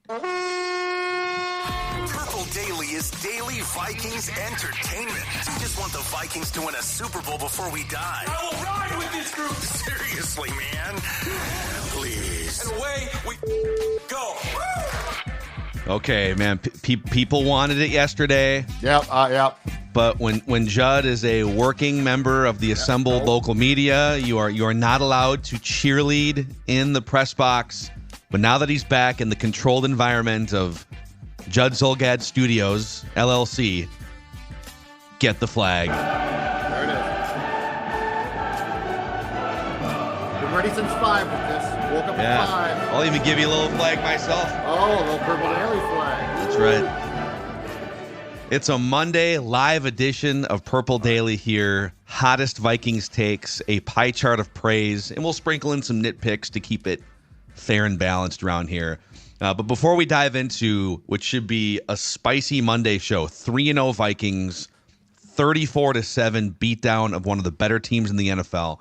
Purple Daily is daily Vikings entertainment. We just want the Vikings to win a Super Bowl before we die. I will ride with this group. Seriously, man. Please. And away we go. Okay, man. People wanted it yesterday. Yep. But when Judd is a working member of the assembled local media, you are not allowed to cheerlead in the press box. But now that he's back in the controlled environment of Judd Zulgad Studios, LLC, get the flag. There it is. Been ready since 5 with this. Woke up at 5. I'll even give you a little flag myself. Oh, a little Purple Daily flag. That's right. It's a Monday live edition of Purple Daily here. Hottest Vikings takes, a pie chart of praise, and we'll sprinkle in some nitpicks to keep it fair and balanced around here. But before we dive into what should be a spicy Monday show, 3-0 Vikings, 34-7 beatdown of one of the better teams in the NFL.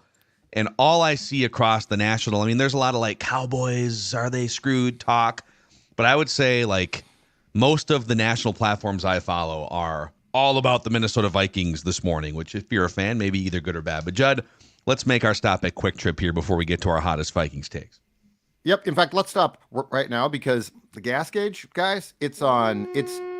And all I see across the national, I mean, there's a lot of like Cowboys, are they screwed talk? But I would say like most of the national platforms I follow are all about the Minnesota Vikings this morning, which if you're a fan, maybe either good or bad. But Judd, let's make our stop at Quick Trip here before we get to our hottest Vikings takes. Yep. In fact, let's stop right now because the gas gauge, guys, it's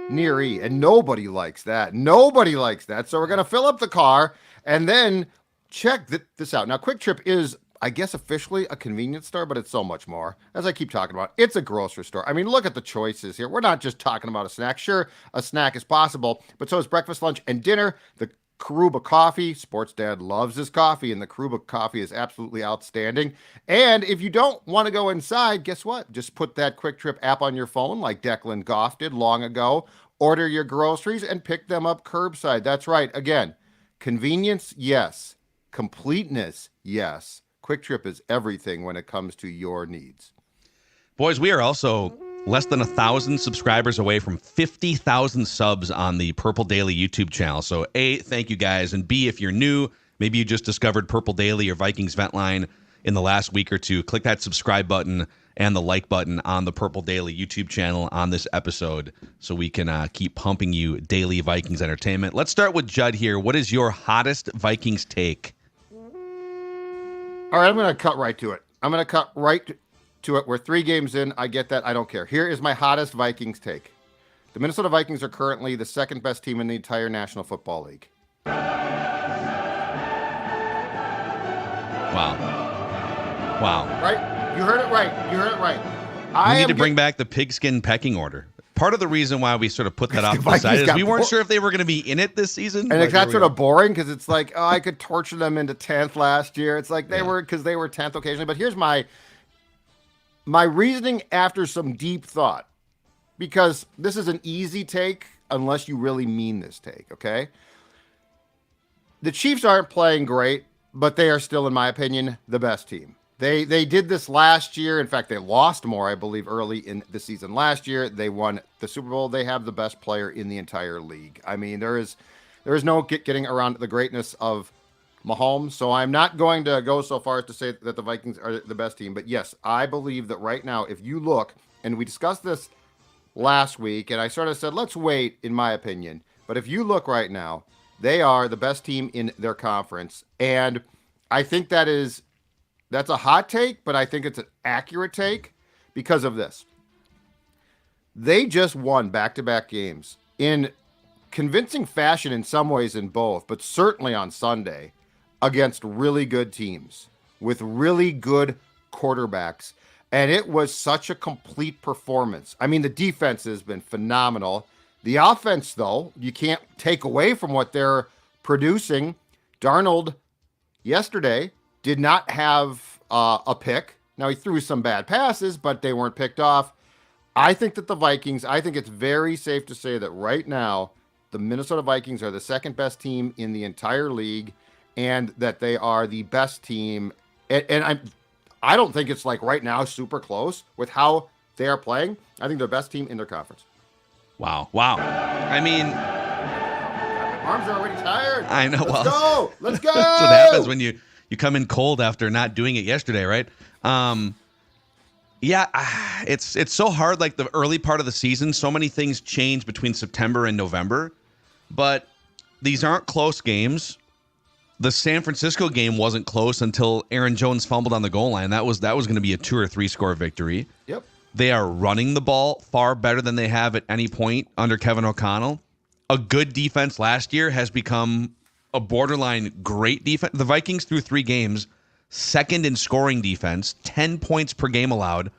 near E, and nobody likes that. Nobody likes that. So we're going to fill up the car and then check this out. Now, Quick Trip is, I guess, officially a convenience store, but it's so much more. As I keep talking about, it's a grocery store. I mean, look at the choices here. We're not just talking about a snack. Sure, a snack is possible, but so is breakfast, lunch, and dinner. The Karuba coffee. Sports Dad loves his coffee, and the Karuba coffee is absolutely outstanding. And if you don't want to go inside, guess what? Just put that Quick Trip app on your phone like Declan Goff did long ago. Order your groceries and pick them up curbside. That's right. Again, convenience, yes. Completeness, yes. Quick Trip is everything when it comes to your needs. Boys, we are also less than 1,000 subscribers away from 50,000 subs on the Purple Daily YouTube channel. So A, thank you guys. And B, if you're new, maybe you just discovered Purple Daily or Vikings Vent Line in the last week or two, click that subscribe button and the like button on the Purple Daily YouTube channel on this episode so we can keep pumping you daily Vikings entertainment. Let's start with Judd here. What is your hottest Vikings take? All right, I'm going to cut right to it. We're 3 games in. I get that. I don't care. Here is my hottest Vikings take. The Minnesota Vikings are currently the second best team in the entire National Football League. Wow. Right? You heard it right. We need to bring back the pigskin pecking order. Part of the reason why we sort of put that off to the side is we weren't sure if they were going to be in it this season. And it's sort of boring because it's like, oh, I could torture them into 10th last year. It's like they were 10th occasionally. But here's my reasoning after some deep thought, because this is an easy take unless you really mean this take, okay? The Chiefs aren't playing great, but they are still, in my opinion, the best team. They did this last year. In fact, they lost more, I believe, early in the season last year. They won the Super Bowl. They have the best player in the entire league. I mean, there is no getting around the greatness of Mahomes. So I'm not going to go so far as to say that the Vikings are the best team. But yes, I believe that right now, if you look, and we discussed this last week, and I sort of said, let's wait, in my opinion. But if you look right now, they are the best team in their conference. And I think that's a hot take, but I think it's an accurate take because of this. They just won back-to-back games in convincing fashion in some ways in both, but certainly on Sunday against really good teams with really good quarterbacks. And it was such a complete performance. I mean, the defense has been phenomenal. The offense, though, you can't take away from what they're producing. Darnold yesterday did not have a pick. Now, he threw some bad passes, but they weren't picked off. I think that I think it's very safe to say that right now, the Minnesota Vikings are the second best team in the entire league, and that they are the best team. And I don't think it's like right now super close with how they are playing. I think they're the best team in their conference. Wow. I mean, my arms are already tired. I know. Let's go. That's what happens when you come in cold after not doing it yesterday, right? Yeah, it's so hard. Like the early part of the season, so many things change between September and November, but these aren't close games. The San Francisco game wasn't close until Aaron Jones fumbled on the goal line. That was going to be a 2 or 3 score victory. Yep. They are running the ball far better than they have at any point under Kevin O'Connell. A good defense last year has become a borderline great defense. The Vikings through 3 games, second in scoring defense, 10 points per game allowed.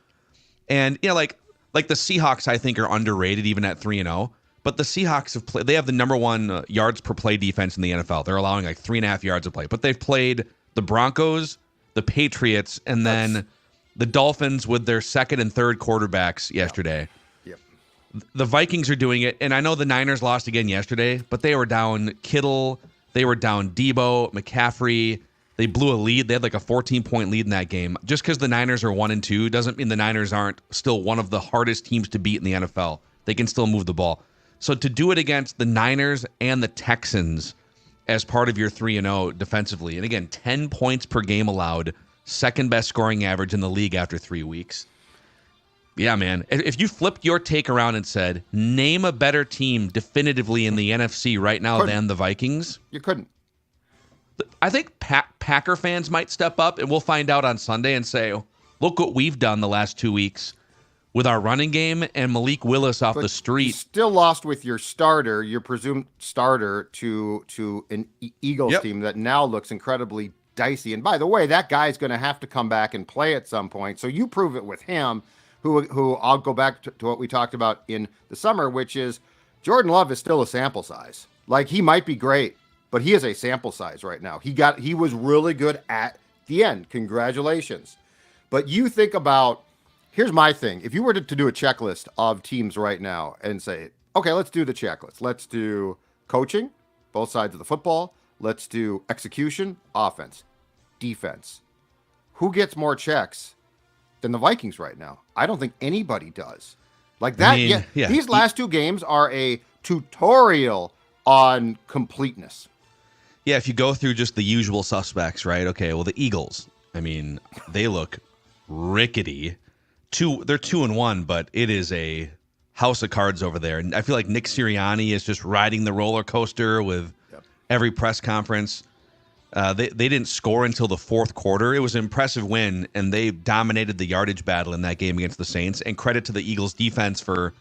And like the Seahawks, I think, are underrated even at 3-0. But the Seahawks they have the number 1 yards per play defense in the NFL. They're allowing like 3.5 yards a play. But they've played the Broncos, the Patriots, and then the Dolphins with their second and third quarterbacks yesterday. Yep. The Vikings are doing it. And I know the Niners lost again yesterday, but they were down Kittle. They were down Debo, McCaffrey. They blew a lead. They had like a 14-point lead in that game. Just because the Niners are 1-2 doesn't mean the Niners aren't still one of the hardest teams to beat in the NFL. They can still move the ball. So to do it against the Niners and the Texans as part of your 3-0 defensively, and again, 10 points per game allowed, second best scoring average in the league after 3 weeks. Yeah, man. If you flipped your take around and said, name a better team definitively in the NFC right now than the Vikings. You couldn't. I think Packer fans might step up, and we'll find out on Sunday and say, look what we've done the last 2 weeks with our running game and Malik Willis off the street. You still lost with your starter, your presumed starter, to an Eagles team that now looks incredibly dicey. And by the way, that guy's going to have to come back and play at some point. So you prove it with him, who I'll go back to what we talked about in the summer, which is Jordan Love is still a sample size. Like, he might be great, but he is a sample size right now. He was really good at the end. Congratulations. But you think about, here's my thing. If you were to do a checklist of teams right now and say, okay, let's do the checklist. Let's do coaching, both sides of the football. Let's do execution, offense, defense. Who gets more checks than the Vikings right now? I don't think anybody does. Like that. These last 2 games are a tutorial on completeness. Yeah, if you go through just the usual suspects, right? Okay, well, the Eagles, I mean, they look rickety. They're 2-1, but it is a house of cards over there. And I feel like Nick Sirianni is just riding the roller coaster with every press conference. They didn't score until the 4th quarter. It was an impressive win, and they dominated the yardage battle in that game against the Saints. And credit to the Eagles defense for.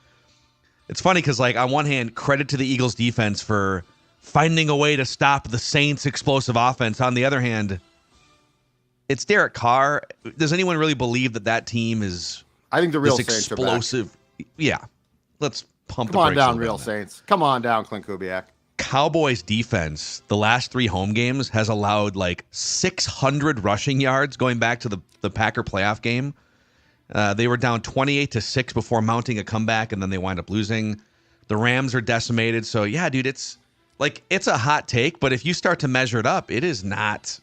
It's funny because, like, on one hand, credit to the Eagles defense for finding a way to stop the Saints' explosive offense. On the other hand, it's Derek Carr. Does anyone really believe that team is? I think the real Saints explosive. Yeah, let's pump. Come on down, real Saints. Come on down, Clint Kubiak. Cowboys defense, the last 3 home games, has allowed like 600 rushing yards going back to the Packer playoff game. They were down 28-6 before mounting a comeback, and then they wind up losing. The Rams are decimated. So yeah, dude, it's a hot take, but if you start to measure it up, it's not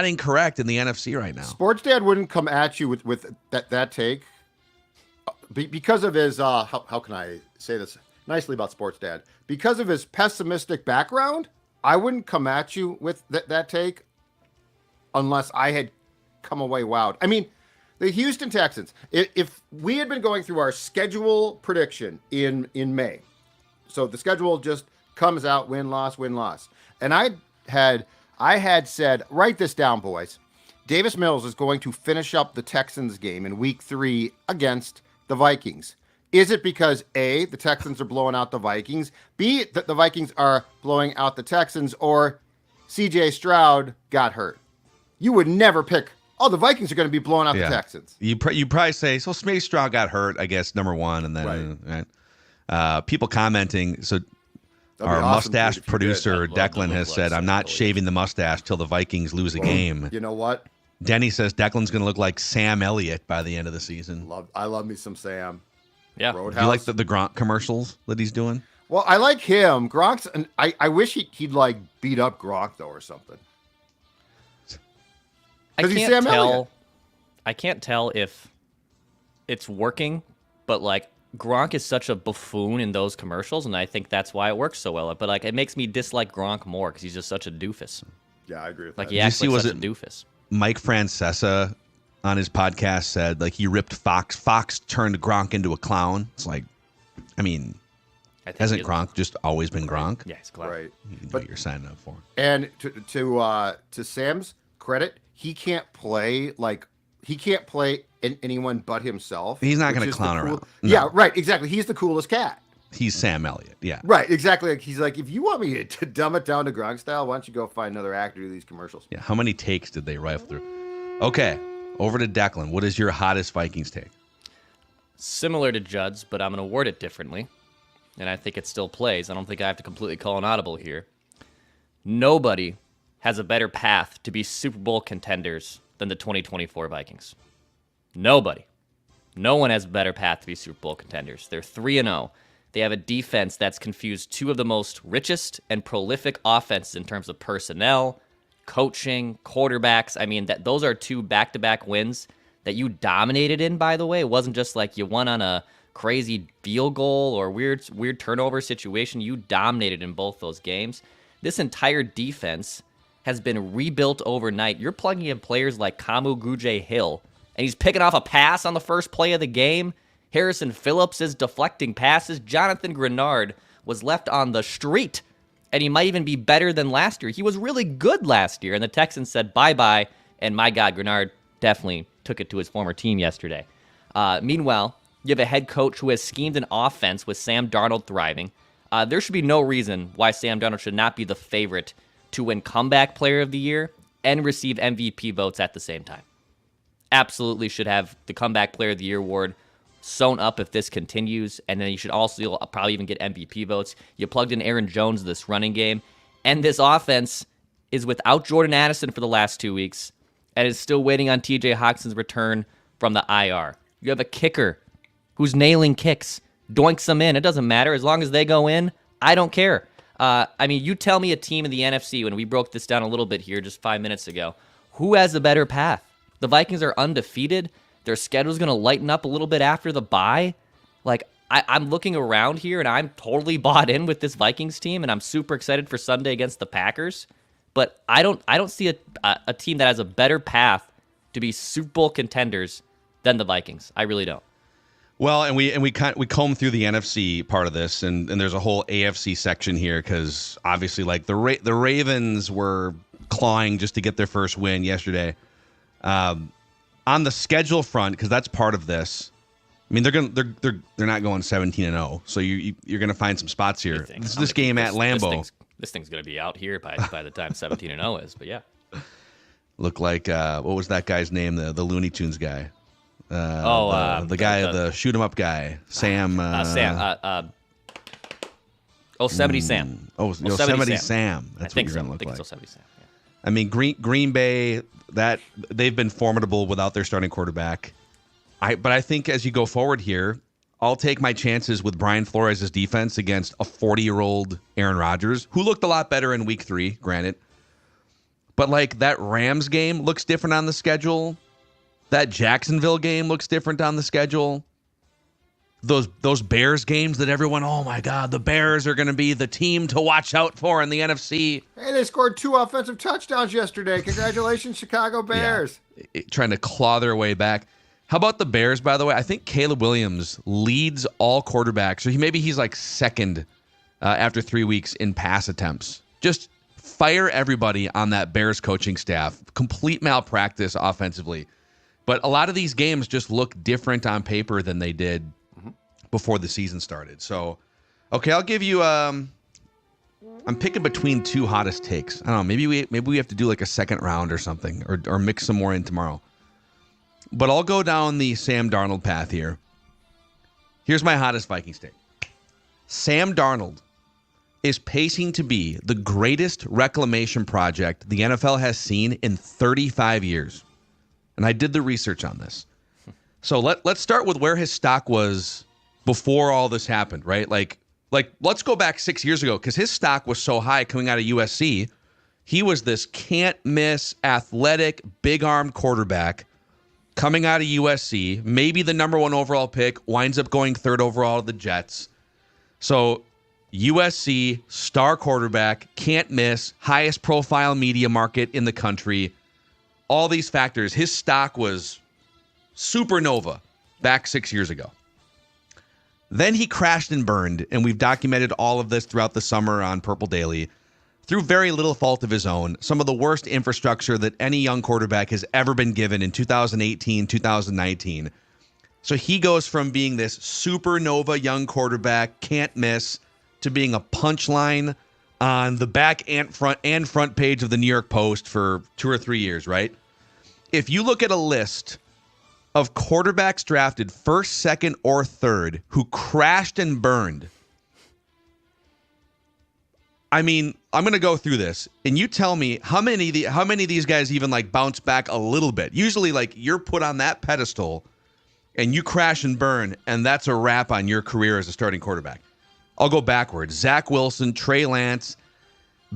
incorrect in the NFC right now. Sports Dad wouldn't come at you with that take because of his how can I say this nicely about Sports Dad? Because of his pessimistic background, I wouldn't come at you with that take unless I had come away wowed. I mean, the Houston Texans, if we had been going through our schedule prediction in May, so the schedule just comes out win-loss, and I had said, write this down, boys. Davis Mills is going to finish up the Texans game in week 3 against the Vikings. Is it because A, the Texans are blowing out the Vikings, B, that the Vikings are blowing out the Texans, or CJ Stroud got hurt? You would never pick, the Vikings are going to be blowing out the Texans. You probably say, so maybe Stroud got hurt, I guess, number 1, and then people commenting, so our mustache producer, Declan, has said, I'm not shaving the mustache till the Vikings lose a game. You know what? Denny says Declan's going to look like Sam Elliott by the end of the season. I love me some Sam. Yeah. Roadhouse. Do you like the Gronk commercials that he's doing? Well, I like him. Gronk's, and I wish he'd like beat up Gronk though or something. I can't tell if it's working, but like Gronk is such a buffoon in those commercials, and I think that's why it works so well. But like, it makes me dislike Gronk more because he's just such a doofus. Yeah, I agree with that. Like, that. he acts like such a doofus. Mike Francesa on his podcast said like he ripped Fox. Fox turned Gronk into a clown. It's like, I mean, hasn't Gronk just always been Gronk? Yeah, he's a clown. Right. You know what you're signing up for. And to Sam's credit, he can't play anyone but himself. He's not going to which is clown the around. No. Yeah, right. Exactly. He's the coolest cat. He's Sam Elliott. Yeah. Right. Exactly. Like, he's like, if you want me to dumb it down to Gronk style, why don't you go find another actor to do these commercials? Yeah. How many takes did they rifle through? Okay. Over to Declan. What is your hottest Vikings take? Similar to Judd's, but I'm going to word it differently. And I think it still plays. I don't think I have to completely call an audible here. Nobody has a better path to be Super Bowl contenders than the 2024 Vikings. Nobody. No one has a better path to be Super Bowl contenders. They're 3-0. They have a defense that's confused two of the most richest and prolific offenses in terms of personnel, coaching, quarterbacks. I mean, those are two back-to-back wins that you dominated in, by the way. It wasn't just like you won on a crazy field goal or weird turnover situation. You dominated in both those games. This entire defense has been rebuilt overnight. You're plugging in players like Kamu Grugier-Hill, and he's picking off a pass on the first play of the game. Harrison Phillips is deflecting passes. Jonathan Greenard was left on the street, and he might even be better than last year. He was really good last year, and the Texans said bye-bye, and my God, Greenard definitely took it to his former team yesterday. Meanwhile, you have a head coach who has schemed an offense with Sam Darnold thriving. There should be no reason why Sam Darnold should not be the favorite to win Comeback Player of the Year and receive MVP votes at the same time. Absolutely should have the Comeback Player of the Year award sewn up if this continues, and then you should also probably even get MVP votes. You plugged in Aaron Jones this running game, and this offense is without Jordan Addison for the last 2 weeks and is still waiting on TJ Hawkinson's return from the IR. You have a kicker who's nailing kicks, doinks them in. It doesn't matter. As long as they go in, I don't care. I mean, you tell me a team in the NFC, when we broke this down a little bit here just 5 minutes ago, who has a better path? The Vikings are undefeated. Their schedule's going to lighten up a little bit after the bye. Like, I'm looking around here, and I'm totally bought in with this Vikings team, and I'm super excited for Sunday against the Packers. But I don't see a team that has a better path to be Super Bowl contenders than the Vikings. I really don't. Well, and we comb through the NFC part of this, and there's a whole AFC section here because obviously, like the Ravens were clawing just to get their first win yesterday. On the schedule front, because that's part of this. I mean, they're not going 17-0, so you're gonna find some spots here. This game at Lambeau. This thing's gonna be out here by the time 17-0 is. But yeah, look like what was that guy's name? The Looney Tunes guy. The guy, the shoot 'em up guy, Sam. Yosemite Sam. Yosemite Sam. That's what you're gonna look like. Yosemite Sam. Yeah. I mean, Green Bay. That they've been formidable without their starting quarterback. But I think as you go forward here, I'll take my chances with Brian Flores' defense against a 40-year-old Aaron Rodgers, who looked a lot better in week 3, granted. But like that Rams game looks different on the schedule. That Jacksonville game looks different on the schedule. Those Bears games that everyone, oh my God, the Bears are going to be the team to watch out for in the NFC. Hey, they scored 2 offensive touchdowns yesterday. Congratulations, Chicago Bears. Yeah, trying to claw their way back. How about the Bears, by the way? I think Caleb Williams leads all quarterbacks. So he's like second after 3 weeks in pass attempts. Just fire everybody on that Bears coaching staff. Complete malpractice offensively. But a lot of these games just look different on paper than they did before the season started. So, okay, I'll give you. I'm picking between 2 hottest takes. I don't know. Maybe we have to do like a second round or something, or mix some more in tomorrow. But I'll go down the Sam Darnold path here. Here's my hottest Vikings take. Sam Darnold is pacing to be the greatest reclamation project the NFL has seen in 35 years. And I did the research on this. So let's start with where his stock was before all this happened, right? Like let's go back 6 years ago, because his stock was so high coming out of USC. He was this can't-miss, athletic, big-armed quarterback coming out of USC, maybe the number 1 overall pick, winds up going 3rd overall to the Jets. So USC, star quarterback, can't miss, highest profile media market in the country. All these factors. His stock was supernova back 6 years ago. Then he crashed and burned, and we've documented all of this throughout the summer on Purple Daily. Through very little fault of his own, some of the worst infrastructure that any young quarterback has ever been given in 2018, 2019. So he goes from being this supernova young quarterback, can't miss, to being a punchline on the back and front page of the New York Post for 2 or 3 years, right? If you look at a list of quarterbacks drafted first, second, or third who crashed and burned, I mean, I'm going to go through this, and you tell me how many of these guys even like bounce back a little bit. Usually, like, you're put on that pedestal, and you crash and burn, and that's a wrap on your career as a starting quarterback. I'll go backwards. Zach Wilson, Trey Lance,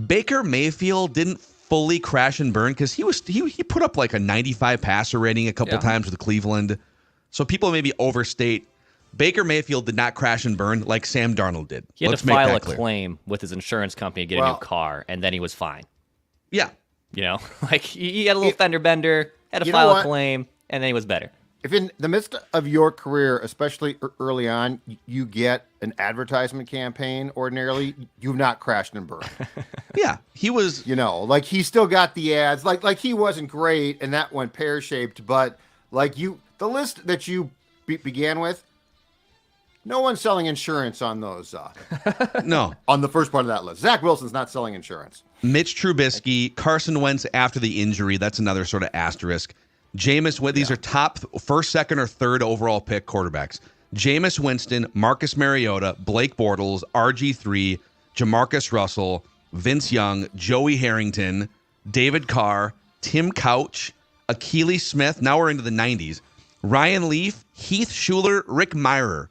Baker Mayfield didn't fully crash and burn because he put up like a 95 passer rating a couple times with Cleveland. So people maybe overstate. Baker Mayfield did not crash and burn like Sam Darnold did. He had to file a claim with his insurance company to get a new car, and then he was fine. Yeah. You know, like he had a little fender bender, had to file a claim, and then he was better. If in the midst of your career, especially early on, you get an advertisement campaign, ordinarily, you've not crashed and burned. Yeah, he was... You know, like he still got the ads. Like he wasn't great, and that went pear-shaped, but like the list that you began with, no one's selling insurance on those. No. On the first part of that list. Zach Wilson's not selling insurance. Mitch Trubisky, Carson Wentz after the injury, that's another sort of asterisk. Jameis Winston, these are top first, second, or third overall pick quarterbacks. Jameis Winston, Marcus Mariota, Blake Bortles, RG3, Jamarcus Russell, Vince Young, Joey Harrington, David Carr, Tim Couch, Akili Smith, now we're into the 90s, Ryan Leaf, Heath Schuler, Rick Mirer.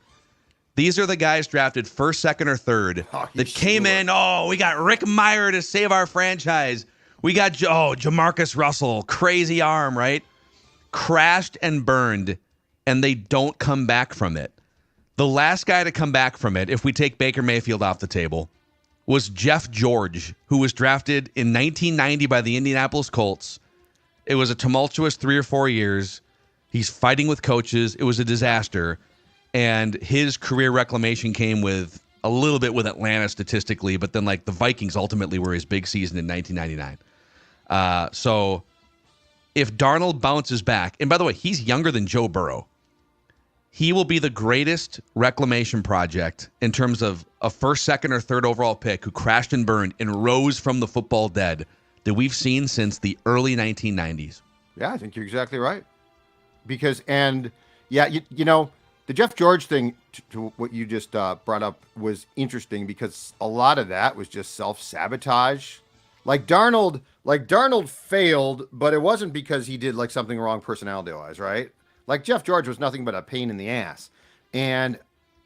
These are the guys drafted first, second, or third that came in. Oh, we got Rick Mirer to save our franchise. We got Jamarcus Russell, crazy arm, right? Crashed and burned, and they don't come back from it. The last guy to come back from it, if we take Baker Mayfield off the table, was Jeff George, who was drafted in 1990 by the Indianapolis Colts. It was a tumultuous 3 or 4 years. He's fighting with coaches. It was a disaster. And his career reclamation came with a little bit with Atlanta statistically, but then like the Vikings ultimately were his big season in 1999. So if Darnold bounces back, and by the way, he's younger than Joe Burrow, he will be the greatest reclamation project in terms of a first, second, or third overall pick who crashed and burned and rose from the football dead that we've seen since the early 1990s. Yeah, I think you're exactly right. You know, the Jeff George thing, to what you just brought up, was interesting because a lot of that was just self-sabotage. Like Darnold failed, but it wasn't because he did like something wrong personality-wise, right? Like Jeff George was nothing but a pain in the ass. And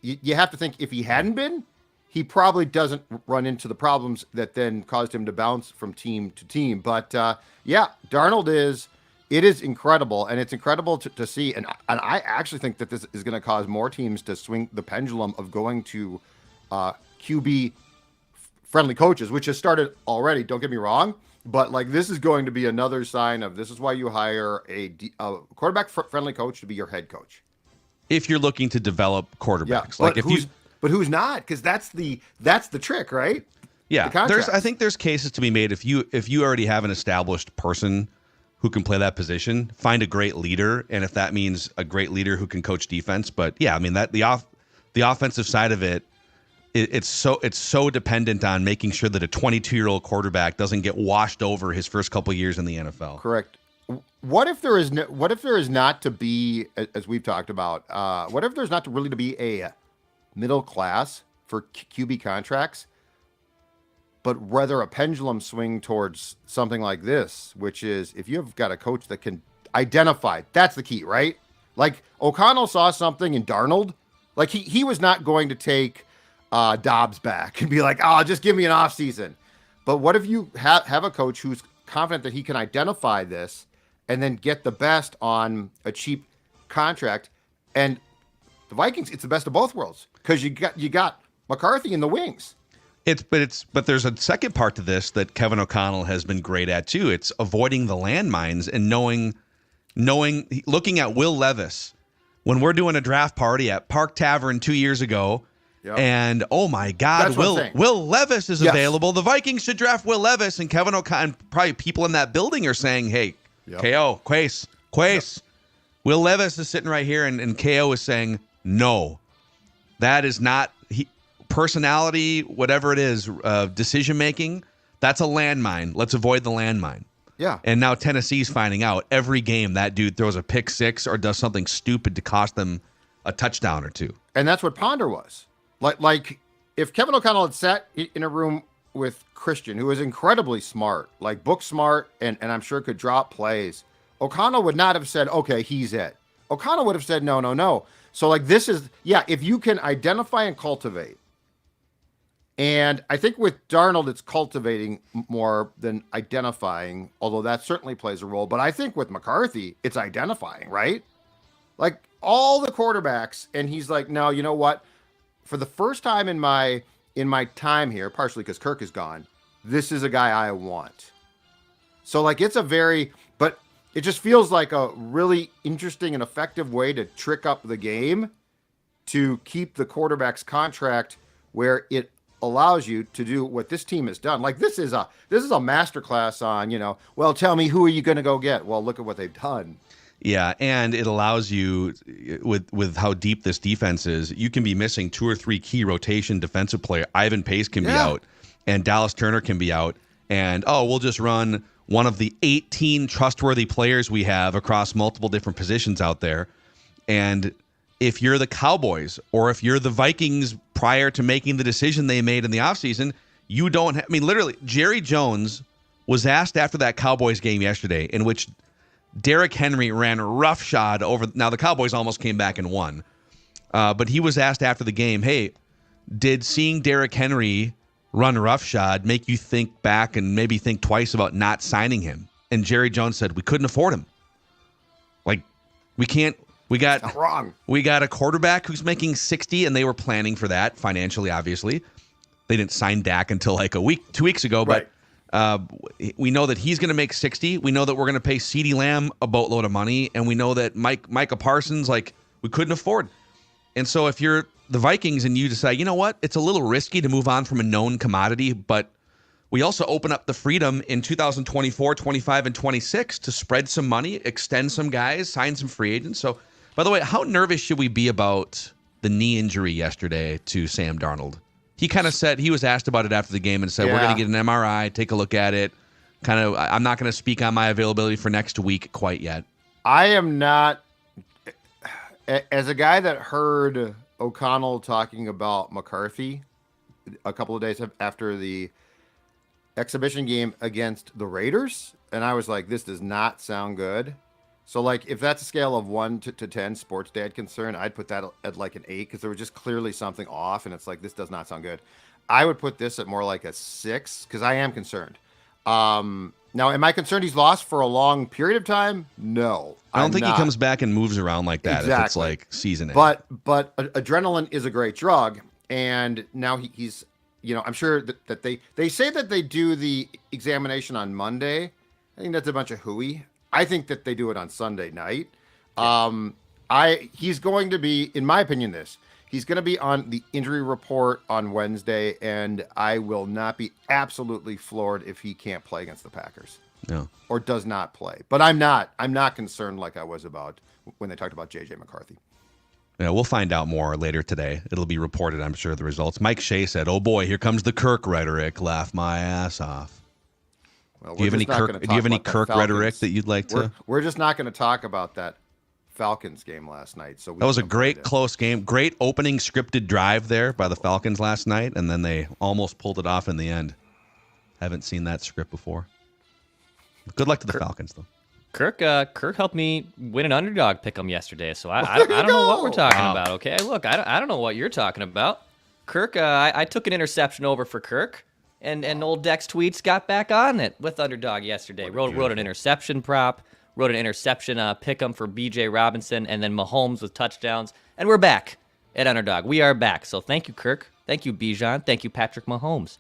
you have to think if he hadn't been, he probably doesn't run into the problems that then caused him to bounce from team to team. But Darnold is incredible, and it's incredible to see. And I actually think that this is going to cause more teams to swing the pendulum of going to QB friendly coaches, which has started already. Don't get me wrong, but like this is going to be another sign of this is why you hire a quarterback friendly coach to be your head coach. If you're looking to develop quarterbacks, but who's not? Because that's the trick, right? Yeah, I think there's cases to be made if you already have an established person who can play that position, find a great leader, and if that means a great leader who can coach defense. But yeah, I mean that the offensive side of it. It's so dependent on making sure that a 22-year-old quarterback doesn't get washed over his first couple of years in the NFL. Correct. What if there is not to be, as we've talked about, what if there's not really to be a middle class for QB contracts, but rather a pendulum swing towards something like this, which is if you've got a coach that can identify, that's the key, right? Like O'Connell saw something in Darnold, like he was not going to take Dobbs back and be like, just give me an off season. But what if you have a coach who's confident that he can identify this and then get the best on a cheap contract? And the Vikings, it's the best of both worlds because you got McCarthy in the wings. But there's a second part to this that Kevin O'Connell has been great at too. It's avoiding the landmines and knowing looking at Will Levis when we're doing a draft party at Park Tavern 2 years ago. Yep. And oh my God, That's what I'm saying. Will Levis is Yes. available. The Vikings should draft Will Levis, and Kevin O'Connor, probably people in that building are saying, "Hey, Yep. KO, Quace, Yep. Will Levis is sitting right here," and KO is saying, "No, that is not personality, whatever it is, decision making. That's a landmine. Let's avoid the landmine." Yeah. And now Tennessee's finding out every game that dude throws a pick six or does something stupid to cost them a touchdown or two. And that's what Ponder was. Like if Kevin O'Connell had sat in a room with Christian, who is incredibly smart, like book smart, and I'm sure could drop plays, O'Connell would not have said, okay, he's it. O'Connell would have said, no. So like this is, if you can identify and cultivate. And I think with Darnold, it's cultivating more than identifying, although that certainly plays a role. But I think with McCarthy, it's identifying, right? Like all the quarterbacks, and he's like, no, you know what? For the first time in my time here, partially because Kirk is gone, this is a guy I want. So like but it just feels like a really interesting and effective way to trick up the game to keep the quarterback's contract where it allows you to do what this team has done. Like this is a masterclass on, well, tell me, who are you going to go get? Well, look at what they've done. Yeah, and it allows you, with how deep this defense is, you can be missing 2 or 3 key rotation defensive player. Ivan Pace can be out, and Dallas Turner can be out, and we'll just run one of the 18 trustworthy players we have across multiple different positions out there. And if you're the Cowboys or if you're the Vikings prior to making the decision they made in the offseason, you don't literally, Jerry Jones was asked after that Cowboys game yesterday, in which Derrick Henry ran roughshod over. Now, the Cowboys almost came back and won. But he was asked after the game, hey, did seeing Derrick Henry run roughshod make you think back and maybe think twice about not signing him? And Jerry Jones said, we couldn't afford him. Like, we can't. We got a quarterback who's making 60, and they were planning for that financially, obviously. They didn't sign Dak until like 2 weeks ago, right. But we know that he's going to make 60. We know that we're going to pay CeeDee Lamb a boatload of money, and we know that Micah Parsons, like, we couldn't afford. And so if you're the Vikings and you decide, you know what, it's a little risky to move on from a known commodity, but we also open up the freedom in 2024, 25, and 26 to spread some money, extend some guys, sign some free agents. So, by the way, how nervous should we be about the knee injury yesterday to Sam Darnold? He kind of said, he was asked about it after the game and said, we're going to get an MRI, take a look at it. I'm not going to speak on my availability for next week quite yet. I am not, as a guy that heard O'Connell talking about McCarthy a couple of days after the exhibition game against the Raiders, and I was like, this does not sound good. So, like, if that's a scale of 1 to 10, sports dad concern, I'd put that at like an 8 because there was just clearly something off, and it's like, this does not sound good. I would put this at more like a 6 because I am concerned. Now, am I concerned he's lost for a long period of time? No. I don't think he comes back and moves around like that if it's like season end. But adrenaline is a great drug, and now he's, I'm sure that they say that they do the examination on Monday. I think that's a bunch of hooey. I think that they do it on Sunday night. He's going to be, in my opinion, he's going to be on the injury report on Wednesday, and I will not be absolutely floored if he can't play against the Packers. No. Or does not play. But I'm not concerned like I was about when they talked about JJ McCarthy. Yeah, we'll find out more later today. It'll be reported, I'm sure, the results. Mike Shea said, oh boy, here comes the Kirk rhetoric. Laugh my ass off. Well, do you have any Kirk rhetoric that you'd like to? We're just not going to talk about that Falcons game last night. So that was a great close game. Great opening scripted drive there by the Falcons last night, and then they almost pulled it off in the end. Haven't seen that script before. Good luck to the Falcons, though. Kirk helped me win an underdog pick'em yesterday, so I don't know what we're talking about. Okay, look, I don't know what you're talking about. Kirk, I took an interception over for Kirk. And old Dex Tweets got back on it with underdog yesterday. Wrote an interception prop, wrote an interception pick'em for B.J. Robinson, and then Mahomes with touchdowns. And we're back at underdog. We are back. So thank you, Kirk. Thank you, Bijan. Thank you, Patrick Mahomes.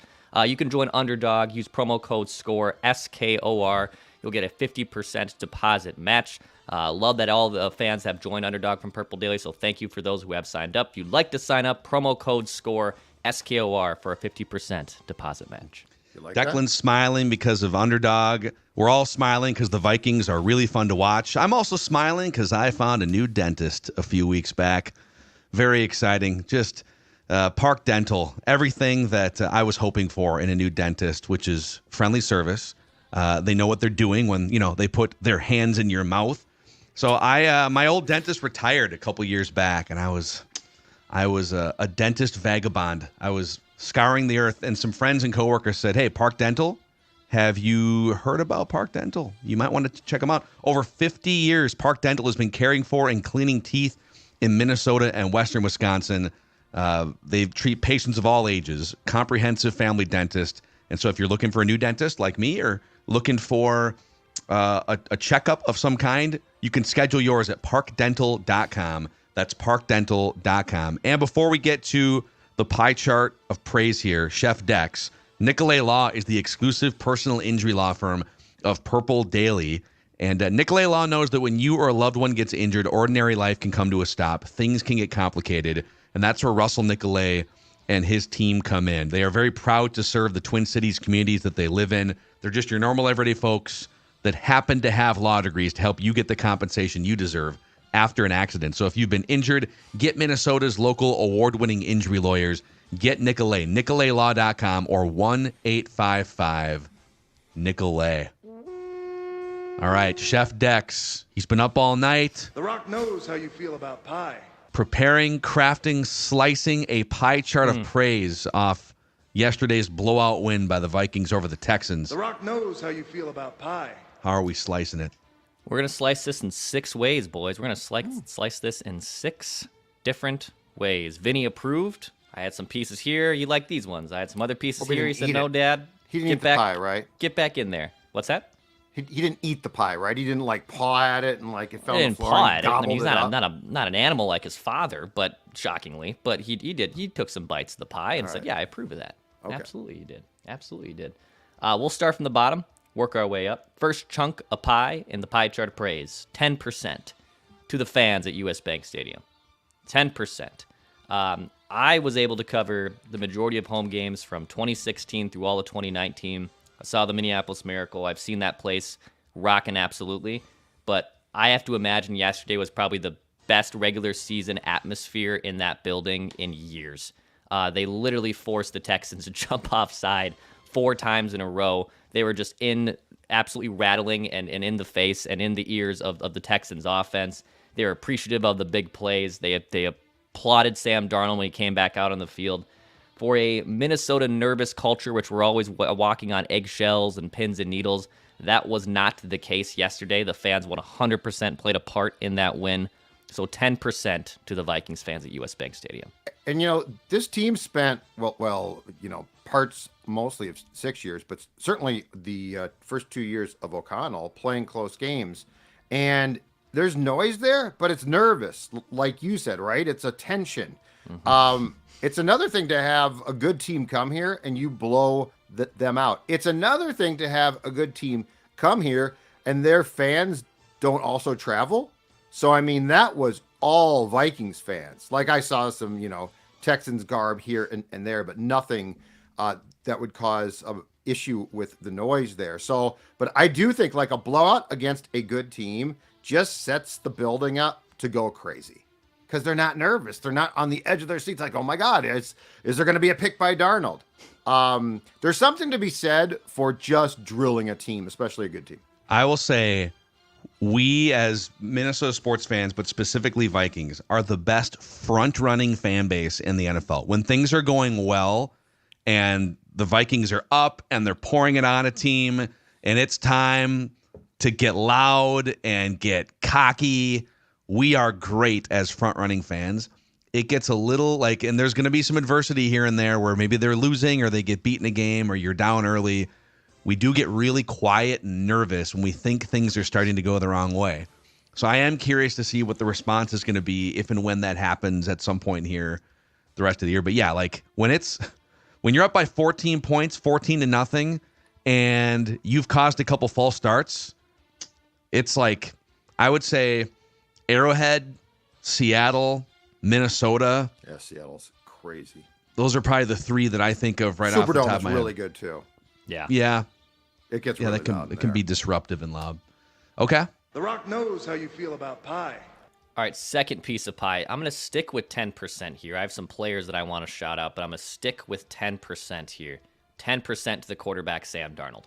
You can join underdog. Use promo code SCORE, SKOR. You'll get a 50% deposit match. Love that all the fans have joined Underdog from Purple Daily, so thank you for those who have signed up. If you'd like to sign up, promo code SCORE, SKOR, for a 50% deposit match. Declan's smiling because of Underdog. We're all smiling because the Vikings are really fun to watch. I'm also smiling because I found a new dentist a few weeks back. Very exciting. Just Park Dental, everything that I was hoping for in a new dentist, which is friendly service. They know what they're doing when they put their hands in your mouth. So my old dentist retired a couple years back, and I was a dentist vagabond. I was scouring the earth, and some friends and coworkers said, "Hey, Park Dental, have you heard about Park Dental? You might want to check them out." Over 50 years, Park Dental has been caring for and cleaning teeth in Minnesota and Western Wisconsin. They treat patients of all ages, comprehensive family dentist. And so if you're looking for a new dentist like me, or looking for a checkup of some kind, you can schedule yours at parkdental.com. That's parkdental.com. And before we get to the pie chart of praise here, Chef Dex, Nicolay Law is the exclusive personal injury law firm of Purple Daily. And Nicolay Law knows that when you or a loved one gets injured, ordinary life can come to a stop. Things can get complicated. And that's where Russell Nicolay and his team come in. They are very proud to serve the Twin Cities communities that they live in. They're just your normal everyday folks that happen to have law degrees to help you get the compensation you deserve after an accident. So if you've been injured, get Minnesota's local award-winning injury lawyers. Get Nicolay, nicolaylaw.com, or 1-855-NICOLAY. All right, Chef Dex, he's been up all night. The Rock knows how you feel about pie. Preparing, crafting, slicing a pie chart of praise off yesterday's blowout win by the Vikings over the Texans. The Rock knows how you feel about pie. How are we slicing it? We're going to slice this in 6 ways, boys. We're going to slice this in 6 different ways. Vinny approved. I had some pieces here. You like these ones. I had some other pieces here. He said, no, Dad. He didn't eat the pie, right? Get back in there. What's that? He didn't eat the pie, right? He didn't paw at it and it fell on the floor. Paw and at it. I mean, he's gobbled not an animal like his father, but shockingly, but he did. He took some bites of the pie and said, "Yeah, I approve of that." Okay. Absolutely, he did. Absolutely, he did. We'll start from the bottom, work our way up. First chunk of pie in the pie chart of praise: 10% to the fans at US Bank Stadium. 10%. I was able to cover the majority of home games from 2016 through all of 2019. I saw the Minneapolis Miracle. I've seen that place rocking absolutely. But I have to imagine yesterday was probably the best regular season atmosphere in that building in years. They literally forced the Texans to jump offside 4 times in a row. They were just absolutely rattling and in the face and in the ears of the Texans offense. They were appreciative of the big plays. They applauded Sam Darnold when he came back out on the field. For a Minnesota nervous culture, which we're always walking on eggshells and pins and needles, that was not the case yesterday. The fans 100% played a part in that win. So 10% to the Vikings fans at US Bank Stadium. And, this team spent, parts mostly of 6 years, but certainly the first 2 years of O'Connell playing close games. And there's noise there, but it's nervous, like you said, right? It's a tension. Mm-hmm. It's another thing to have a good team come here and you blow them out. It's another thing to have a good team come here and their fans don't also travel. So, that was all Vikings fans. Like I saw some, Texans garb here and there, but nothing that would cause an issue with the noise there. So, but I do think a blowout against a good team just sets the building up to go crazy. Because they're not nervous. They're not on the edge of their seats like, oh my God, is there going to be a pick by Darnold? There's something to be said for just drilling a team, especially a good team. I will say we as Minnesota sports fans, but specifically Vikings, are the best front-running fan base in the NFL. When things are going well and the Vikings are up and they're pouring it on a team and it's time to get loud and get cocky, we are great as front-running fans. It gets a little and there's going to be some adversity here and there where maybe they're losing or they get beaten a game or you're down early. We do get really quiet and nervous when we think things are starting to go the wrong way. So I am curious to see what the response is going to be if and when that happens at some point here the rest of the year. But yeah, when you're up by 14 points, 14-0, and you've caused a couple false starts, it's I would say Arrowhead, Seattle, Minnesota. Yeah, Seattle's crazy. Those are probably the three that I think of right off the top Superdome of is my really head. good too. Yeah. Yeah. It gets Yeah, really that loud in can there. be disruptive and loud. Okay. The Rock knows how you feel about pie. All right, second piece of pie. I'm going to stick with 10% here. I have some players that I want to shout out, but I'm going to stick with 10% here. 10% to the quarterback, Sam Darnold.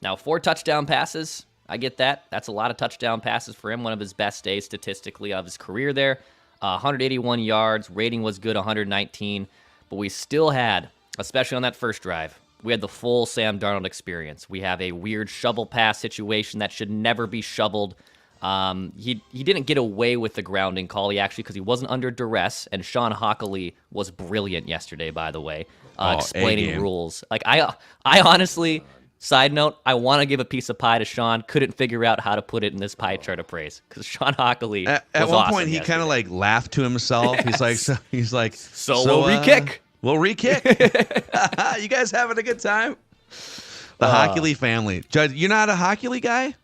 Now, 4 touchdown passes. I get that. That's a lot of touchdown passes for him. One of his best days statistically of his career there. 181 yards. Rating was good, 119. But we still had, especially on that first drive, we had the full Sam Darnold experience. We have a weird shovel pass situation that should never be shoveled. He didn't get away with the grounding call. He actually, because he wasn't under duress, and Sean Hockley was brilliant yesterday, by the way, explaining rules. Like I honestly, side note, I want to give a piece of pie to Sean. Couldn't figure out how to put it in this pie chart of praise because Sean Hockley. At was one awesome point, he yesterday. kind of like laughed to himself. Yes. He's like, So we'll re-kick. We'll re-kick. You guys having a good time? The Hockley family. Judd, you're not a Hockley guy?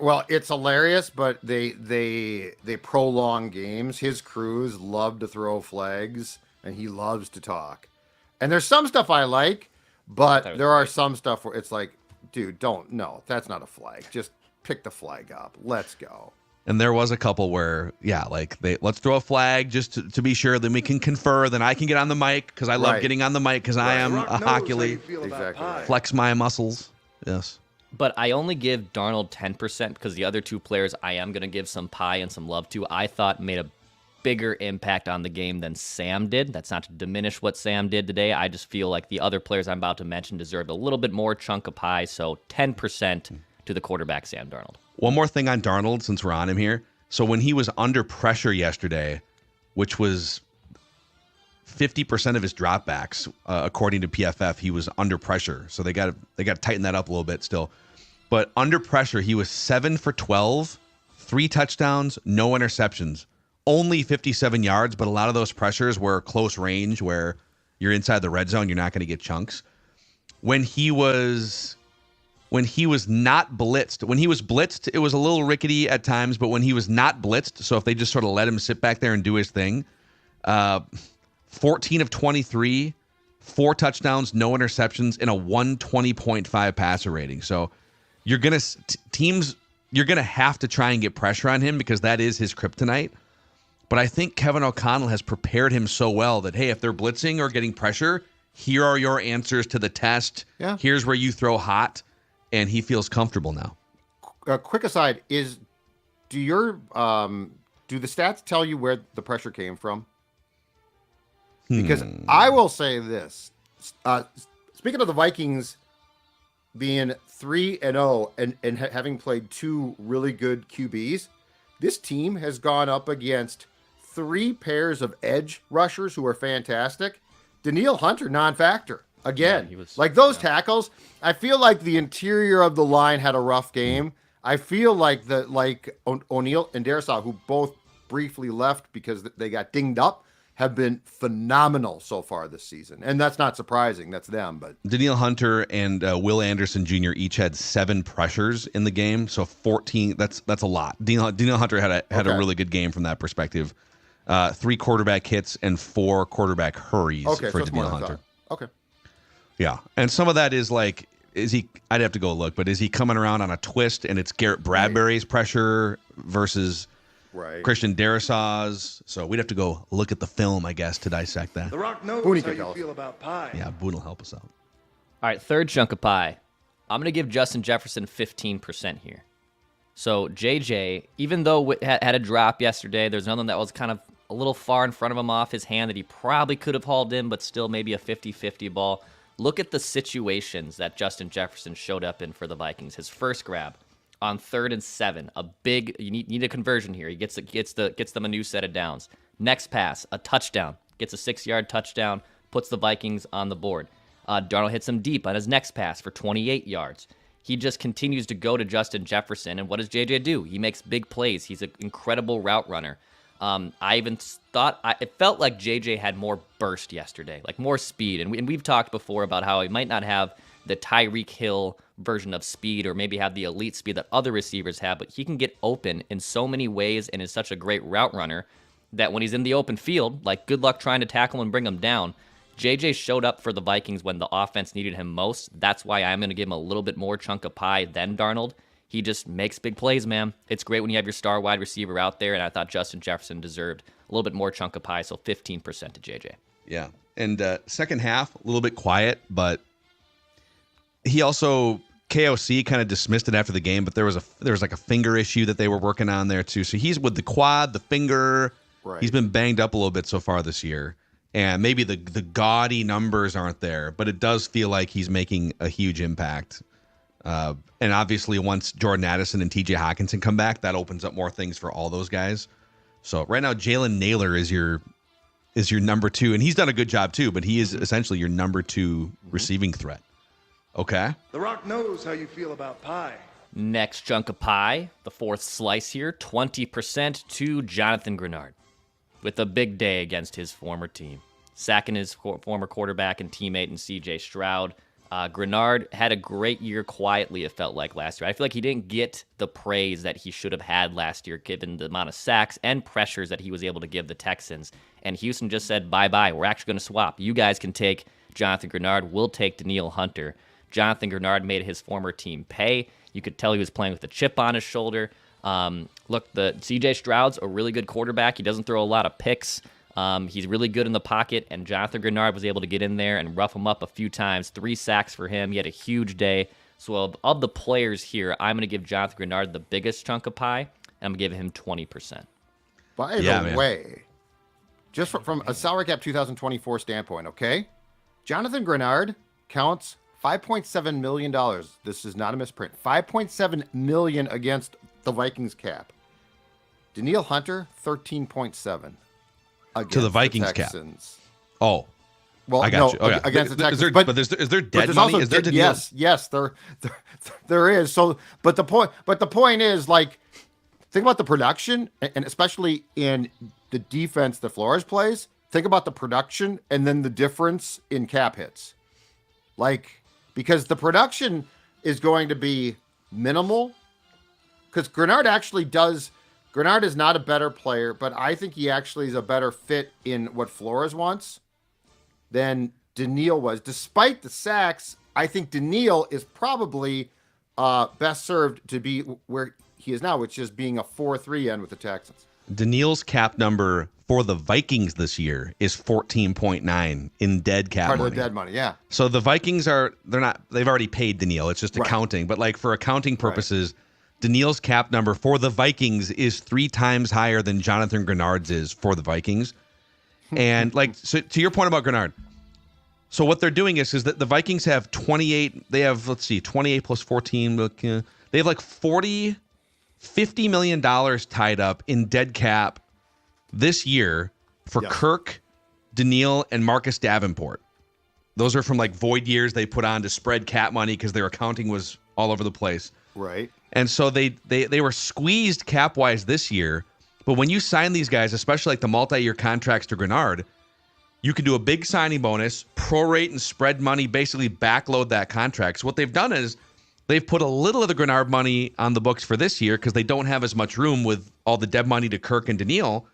Well, it's hilarious, but they prolong games. His crews love to throw flags, and he loves to talk. And there's some stuff I like, but there are some stuff where it's like, dude, no, that's not a flag. Just pick the flag up. Let's go. And there was a couple where, let's throw a flag just to be sure. Then we can confer. Then I can get on the mic because I love Right. getting on the mic because I am The Rock a knows how Hockley. you feel about Exactly pie. right. Flex my muscles. Yes. But I only give Darnold 10% because the other 2 players I am going to give some pie and some love to, I thought made a bigger impact on the game than Sam did. That's not to diminish what Sam did today. I just feel like the other players I'm about to mention deserved a little bit more chunk of pie. So 10% to the quarterback, Sam Darnold. One more thing on Darnold since we're on him here. So when he was under pressure yesterday, which was 50% of his dropbacks, according to PFF, he was under pressure. So they got to tighten that up a little bit still. But under pressure, he was 7 for 12, 3 touchdowns, no interceptions, only 57 yards. But a lot of those pressures were close range, where you're inside the red zone, you're not going to get chunks. When he was not blitzed, when he was blitzed, it was a little rickety at times. But when he was not blitzed, so if they just sort of let him sit back there and do his thing, 14 of 23, 4 touchdowns, no interceptions, and a 120.5 passer rating. So you're going to have to try and get pressure on him because that is his kryptonite. But I think Kevin O'Connell has prepared him so well that, hey, if they're blitzing or getting pressure, here are your answers to the test. Yeah. Here's where you throw hot, and he feels comfortable now. Quick aside, do the stats tell you where the pressure came from? Because I will say this. Speaking of the Vikings being 3-0 and having played 2 really good QBs, this team has gone up against 3 pairs of edge rushers who are fantastic. Danielle Hunter, non-factor. Again, Yeah, he was- like those tackles, I feel like the interior of the line had a rough game. I feel like O'Neal and Darisaw, who both briefly left because they got dinged up, have been phenomenal so far this season. And that's not surprising. That's them. But Danielle Hunter and Will Anderson Jr. each had 7 pressures in the game, so 14. That's a lot. Danielle Hunter had a really good game from that perspective. 3 quarterback hits and 4 quarterback hurries for it's more Danielle than I Hunter. thought. Okay. Yeah, and some of that is like, is he? I'd have to go look, but is he coming around on a twist and it's Garrett Bradbury's pressure versus Christian Darisaw's? So we'd have to go look at the film, I guess, to dissect that. The Rock knows Booney how can you tell us. feel about pie. Yeah, Boone will help us out. All right, third chunk of pie. I'm going to give Justin Jefferson 15% here. So JJ, even though had a drop yesterday, there's another one that was kind of a little far in front of him off his hand that he probably could have hauled in, but still maybe a 50-50 ball. Look at the situations that Justin Jefferson showed up in for the Vikings. His first grab on 3rd and 7, a big, you need a conversion here. He gets them a new set of downs. Next pass, a touchdown, gets a 6-yard touchdown, puts the Vikings on the board. Darnold hits him deep on his next pass for 28 yards. He just continues to go to Justin Jefferson, and what does JJ do? He makes big plays. He's an incredible route runner. I even thought it felt like JJ had more burst yesterday, like more speed. And we've talked before about how he might not have the Tyreek Hill version of speed or maybe have the elite speed that other receivers have, but he can get open in so many ways and is such a great route runner that when he's in the open field, like, good luck trying to tackle and bring him down. JJ showed up for the Vikings when the offense needed him most. That's why I'm going to give him a little bit more chunk of pie than Darnold. He just makes big plays, man. It's great when you have your star wide receiver out there, and I thought Justin Jefferson deserved a little bit more chunk of pie, so 15% to JJ. Yeah. And second half, a little bit quiet, but he also, KOC kind of dismissed it after the game, but there was like a finger issue that they were working on there too. So he's with the quad, the finger. Right. He's been banged up a little bit so far this year. And maybe the gaudy numbers aren't there, but it does feel like he's making a huge impact. And obviously, once Jordan Addison and TJ Hawkinson come back, that opens up more things for all those guys. So right now, Jalen Naylor is your number 2, and he's done a good job too. But he is essentially your number 2 receiving threat. Okay. The Rock knows how you feel about pie. Next chunk of pie, the fourth slice here, 20% to Jonathan Greenard, with a big day against his former team, sacking his former quarterback and teammate in C.J. Stroud. Greenard had a great year quietly, it felt like, last year. I feel like he didn't get the praise that he should have had last year, given the amount of sacks and pressures that he was able to give the Texans. And Houston just said, bye-bye, we're actually going to swap. You guys can take Jonathan Greenard. We'll take Danielle Hunter. Jonathan Greenard made his former team pay. You could tell he was playing with a chip on his shoulder. Look, the C.J. Stroud's a really good quarterback. He doesn't throw a lot of picks. He's really good in the pocket, and Jonathan Greenard was able to get in there and rough him up a few times. 3 sacks for him. He had a huge day. So of the players here, I'm going to give Jonathan Greenard the biggest chunk of pie, and I'm going to give him 20%. By the way, just from a salary cap 2024 standpoint, okay? Jonathan Greenard counts $5.7 million. This is not a misprint. $5.7 million against the Vikings cap. Danielle Hunter, 13.7. To the Vikings cap. Oh, well, I got you. Okay. Against the Texans, is there dead money? Also, is there yes, there is. So, but the point is, like, think about the production, and especially in the defense that Flores plays. Think about the production, and then the difference in cap hits, like, because the production is going to be minimal, because Greenard is not a better player, but I think he actually is a better fit in what Flores wants than Danielle was. Despite the sacks, I think Danielle is probably best served to be where he is now, which is being a 4-3 end with the Texans. Danielle's cap number for the Vikings this year is 14.9 in dead cap money. Part of the dead money, yeah. So the Vikings they've already paid Danielle. It's just accounting. But like for accounting purposes, Danielle's cap number for the Vikings is 3 times higher than Jonathan Greenard's is for the Vikings. And like, so to your point about Greenard, so what they're doing is that the Vikings have 28, they have, 28 plus 14, they have like $50 million tied up in dead cap this year for Kirk, Danielle, and Marcus Davenport. Those are from like void years they put on to spread cap money because their accounting was all over the place. Right. And so they were squeezed cap-wise this year. But when you sign these guys, especially like the multi-year contracts to Greenard, you can do a big signing bonus, prorate and spread money, basically backload that contract. So what they've done is they've put a little of the Greenard money on the books for this year because they don't have as much room with all the dead money to Kirk and Danielle.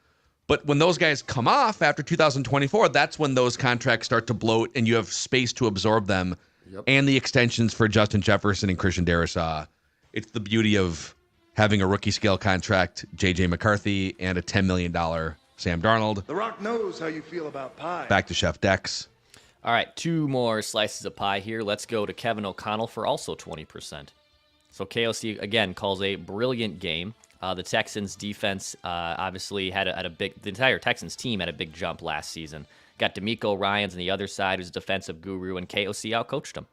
But when those guys come off after 2024, that's when those contracts start to bloat and you have space to absorb them. And the extensions for Justin Jefferson and Christian Darrisaw. It's the beauty of having a rookie scale contract, J.J. McCarthy, and a $10 million Sam Darnold. The Rock knows how you feel about pie. Back to Chef Dex. All right, 2 more slices of pie here. Let's go to Kevin O'Connell for also 20%. So KOC, again, calls a brilliant game. The Texans defense obviously had a big, the entire Texans team had a big jump last season. Got DeMeco Ryans on the other side, who's a defensive guru, and KOC outcoached him.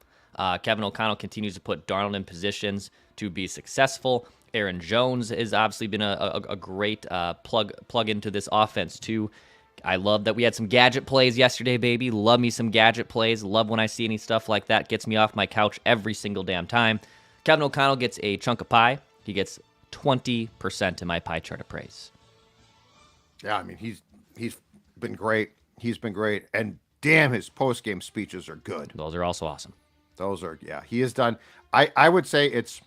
Kevin O'Connell continues to put Darnold in positions to be successful. Aaron Jones has obviously been a great plug into this offense too. I love that we had some gadget plays yesterday, baby. Love me some gadget plays. Love when I see any stuff like that. Gets me off my couch every single damn time. Kevin O'Connell gets a chunk of pie. He gets 20% in my pie chart of praise. Yeah, I mean, he's been great. He's been great. And damn, his post-game speeches are good. Those are also awesome. those are, he has done. I would say it's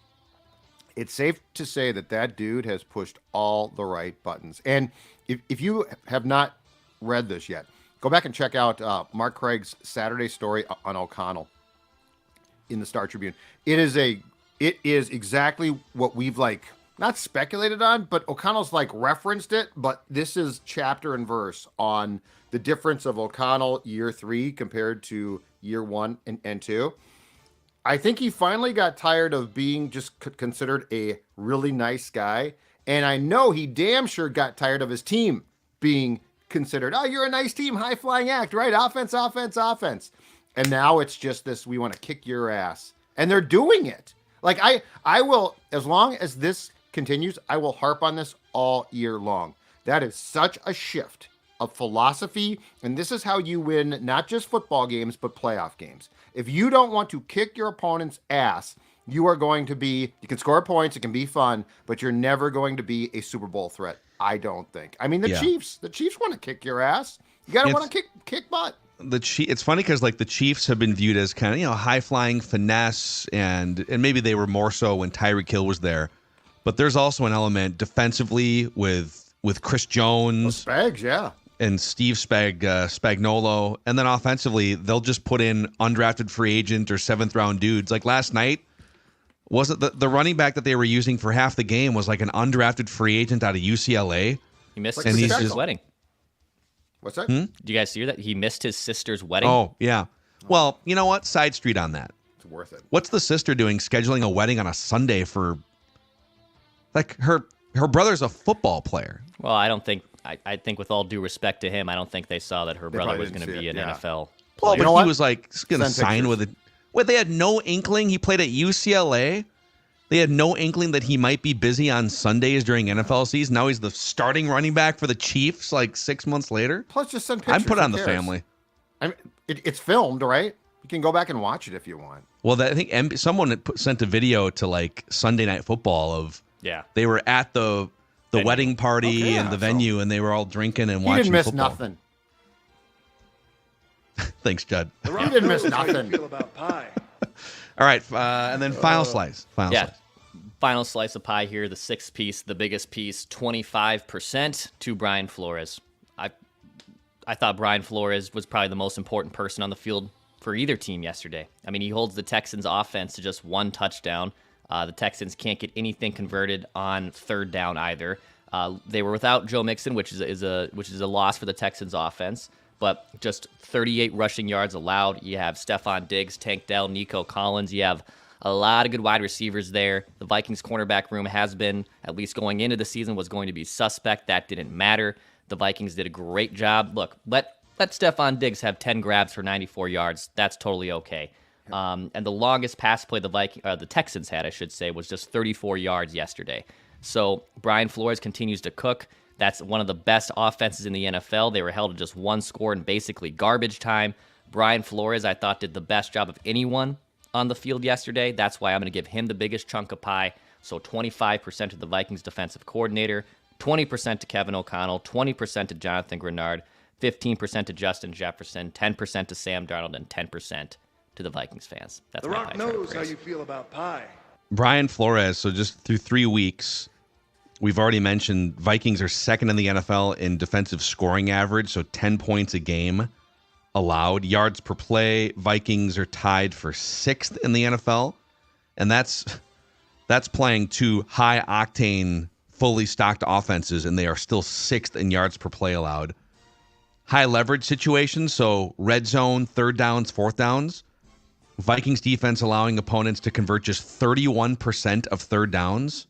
safe to say that dude has pushed all the right buttons. And if you have not read this yet, go back and check out Mark Craig's Saturday story on O'Connell in the Star Tribune. It is exactly what we've not speculated on, but O'Connell's referenced it. But this is chapter and verse on the difference of O'Connell year 3 compared to year 1 and 2. I think he finally got tired of being just considered a really nice guy. And I know he damn sure got tired of his team being considered, oh, you're a nice team, high flying act, right? Offense, offense, offense. And now it's just this, we want to kick your ass. And they're doing it. I will, as long as this continues, I will harp on this all year long. That is such a shift of philosophy. And this is how you win not just football games, but playoff games. If you don't want to kick your opponent's ass, you are going to be, you can score points, it can be fun, but you're never going to be a Super Bowl threat, I don't think. I mean, the Chiefs want to kick your ass. You got to want to kick butt. It's funny because the Chiefs have been viewed as kind of, high flying finesse, and maybe they were more so when Tyreek Hill was there. But there's also an element defensively with Chris Jones. Spags, yeah. And Steve Spagnuolo. And then offensively, they'll just put in undrafted free agent or 7th round dudes. Like last night, wasn't the running back that they were using for half the game was an undrafted free agent out of UCLA. He missed his sister's wedding. What's that? Did you guys hear that? He missed his sister's wedding. Oh, yeah. Well, you know what? Side street on that. It's worth it. What's the sister doing scheduling a wedding on a Sunday for her brother's a football player? Well, I don't think I think with all due respect to him, I don't think they saw that her brother was going to be an NFL player. Well, but he was going to sign with it. Wait, they had no inkling he played at UCLA? They had no inkling that he might be busy on Sundays during NFL season. Now he's the starting running back for the Chiefs 6 months later. Plus, just send pictures. I'm put on the family. I mean, it's filmed, right? You can go back and watch it if you want. Well, I think someone sent a video to Sunday Night Football of they were at the wedding party and the venue, and they were all drinking and watching football. He didn't miss football. nothing. Thanks, Judd. He didn't miss nothing. How you feel about pie? All right, and then final slice. Slice. Final slice of pie here, the 6th piece, the biggest piece, 25% to Brian Flores. I thought Brian Flores was probably the most important person on the field for either team yesterday. I mean, he holds the Texans' offense to just 1 touchdown. The Texans can't get anything converted on 3rd down either. They were without Joe Mixon, which is a loss for the Texans' offense. But just 38 rushing yards allowed. You have Stephon Diggs, Tank Dell, Nico Collins. You have a lot of good wide receivers there. The Vikings cornerback room has been, at least going into the season, was going to be suspect. That didn't matter. The Vikings did a great job. Look, let Stephon Diggs have 10 grabs for 94 yards. That's totally okay. And the longest pass play the Texans had, I should say, was just 34 yards yesterday. So Brian Flores continues to cook. That's one of the best offenses in the NFL. They were held to just 1 score in basically garbage time. Brian Flores, I thought, did the best job of anyone on the field yesterday. That's why I'm going to give him the biggest chunk of pie. So 25% to the Vikings defensive coordinator, 20% to Kevin O'Connell, 20% to Jonathan Greenard, 15% to Justin Jefferson, 10% to Sam Darnold, and 10% to the Vikings fans. That's The my Rock pie knows chart how praise. you feel about pie. Brian Flores, so just through 3 weeks, we've already mentioned Vikings are 2nd in the NFL in defensive scoring average, so 10 points a game allowed. Yards per play, Vikings are tied for 6th in the NFL, and that's playing 2 high-octane, fully stocked offenses, and they are still 6th in yards per play allowed. High leverage situations, so red zone, 3rd downs, 4th downs. Vikings defense allowing opponents to convert just 31% of 3rd downs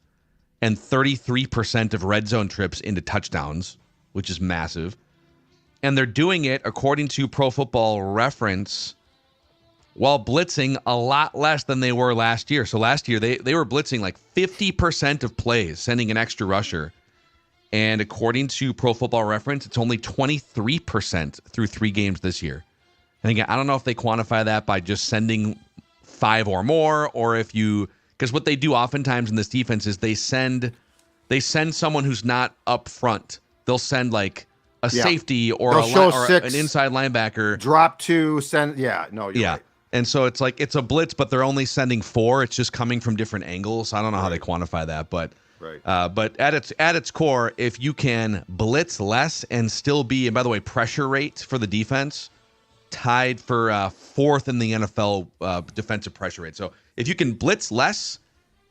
and 33% of red zone trips into touchdowns, which is massive. And they're doing it, according to Pro Football Reference, while blitzing a lot less than they were last year. So last year, they were blitzing 50% of plays, sending an extra rusher. And according to Pro Football Reference, it's only 23% through 3 games this year. And again, I don't know if they quantify that by just sending 5 or more, or if you, because what they do oftentimes in this defense is they send someone who's not up front. They'll send a safety or, an inside linebacker. Drop 2, send, you're right. And so it's like it's a blitz, but they're only sending 4. It's just coming from different angles. I don't know how they quantify that, but but at its core, if you can blitz less and still be, and by the way, pressure rate for the defense tied for 4th in the NFL defensive pressure rate. So if you can blitz less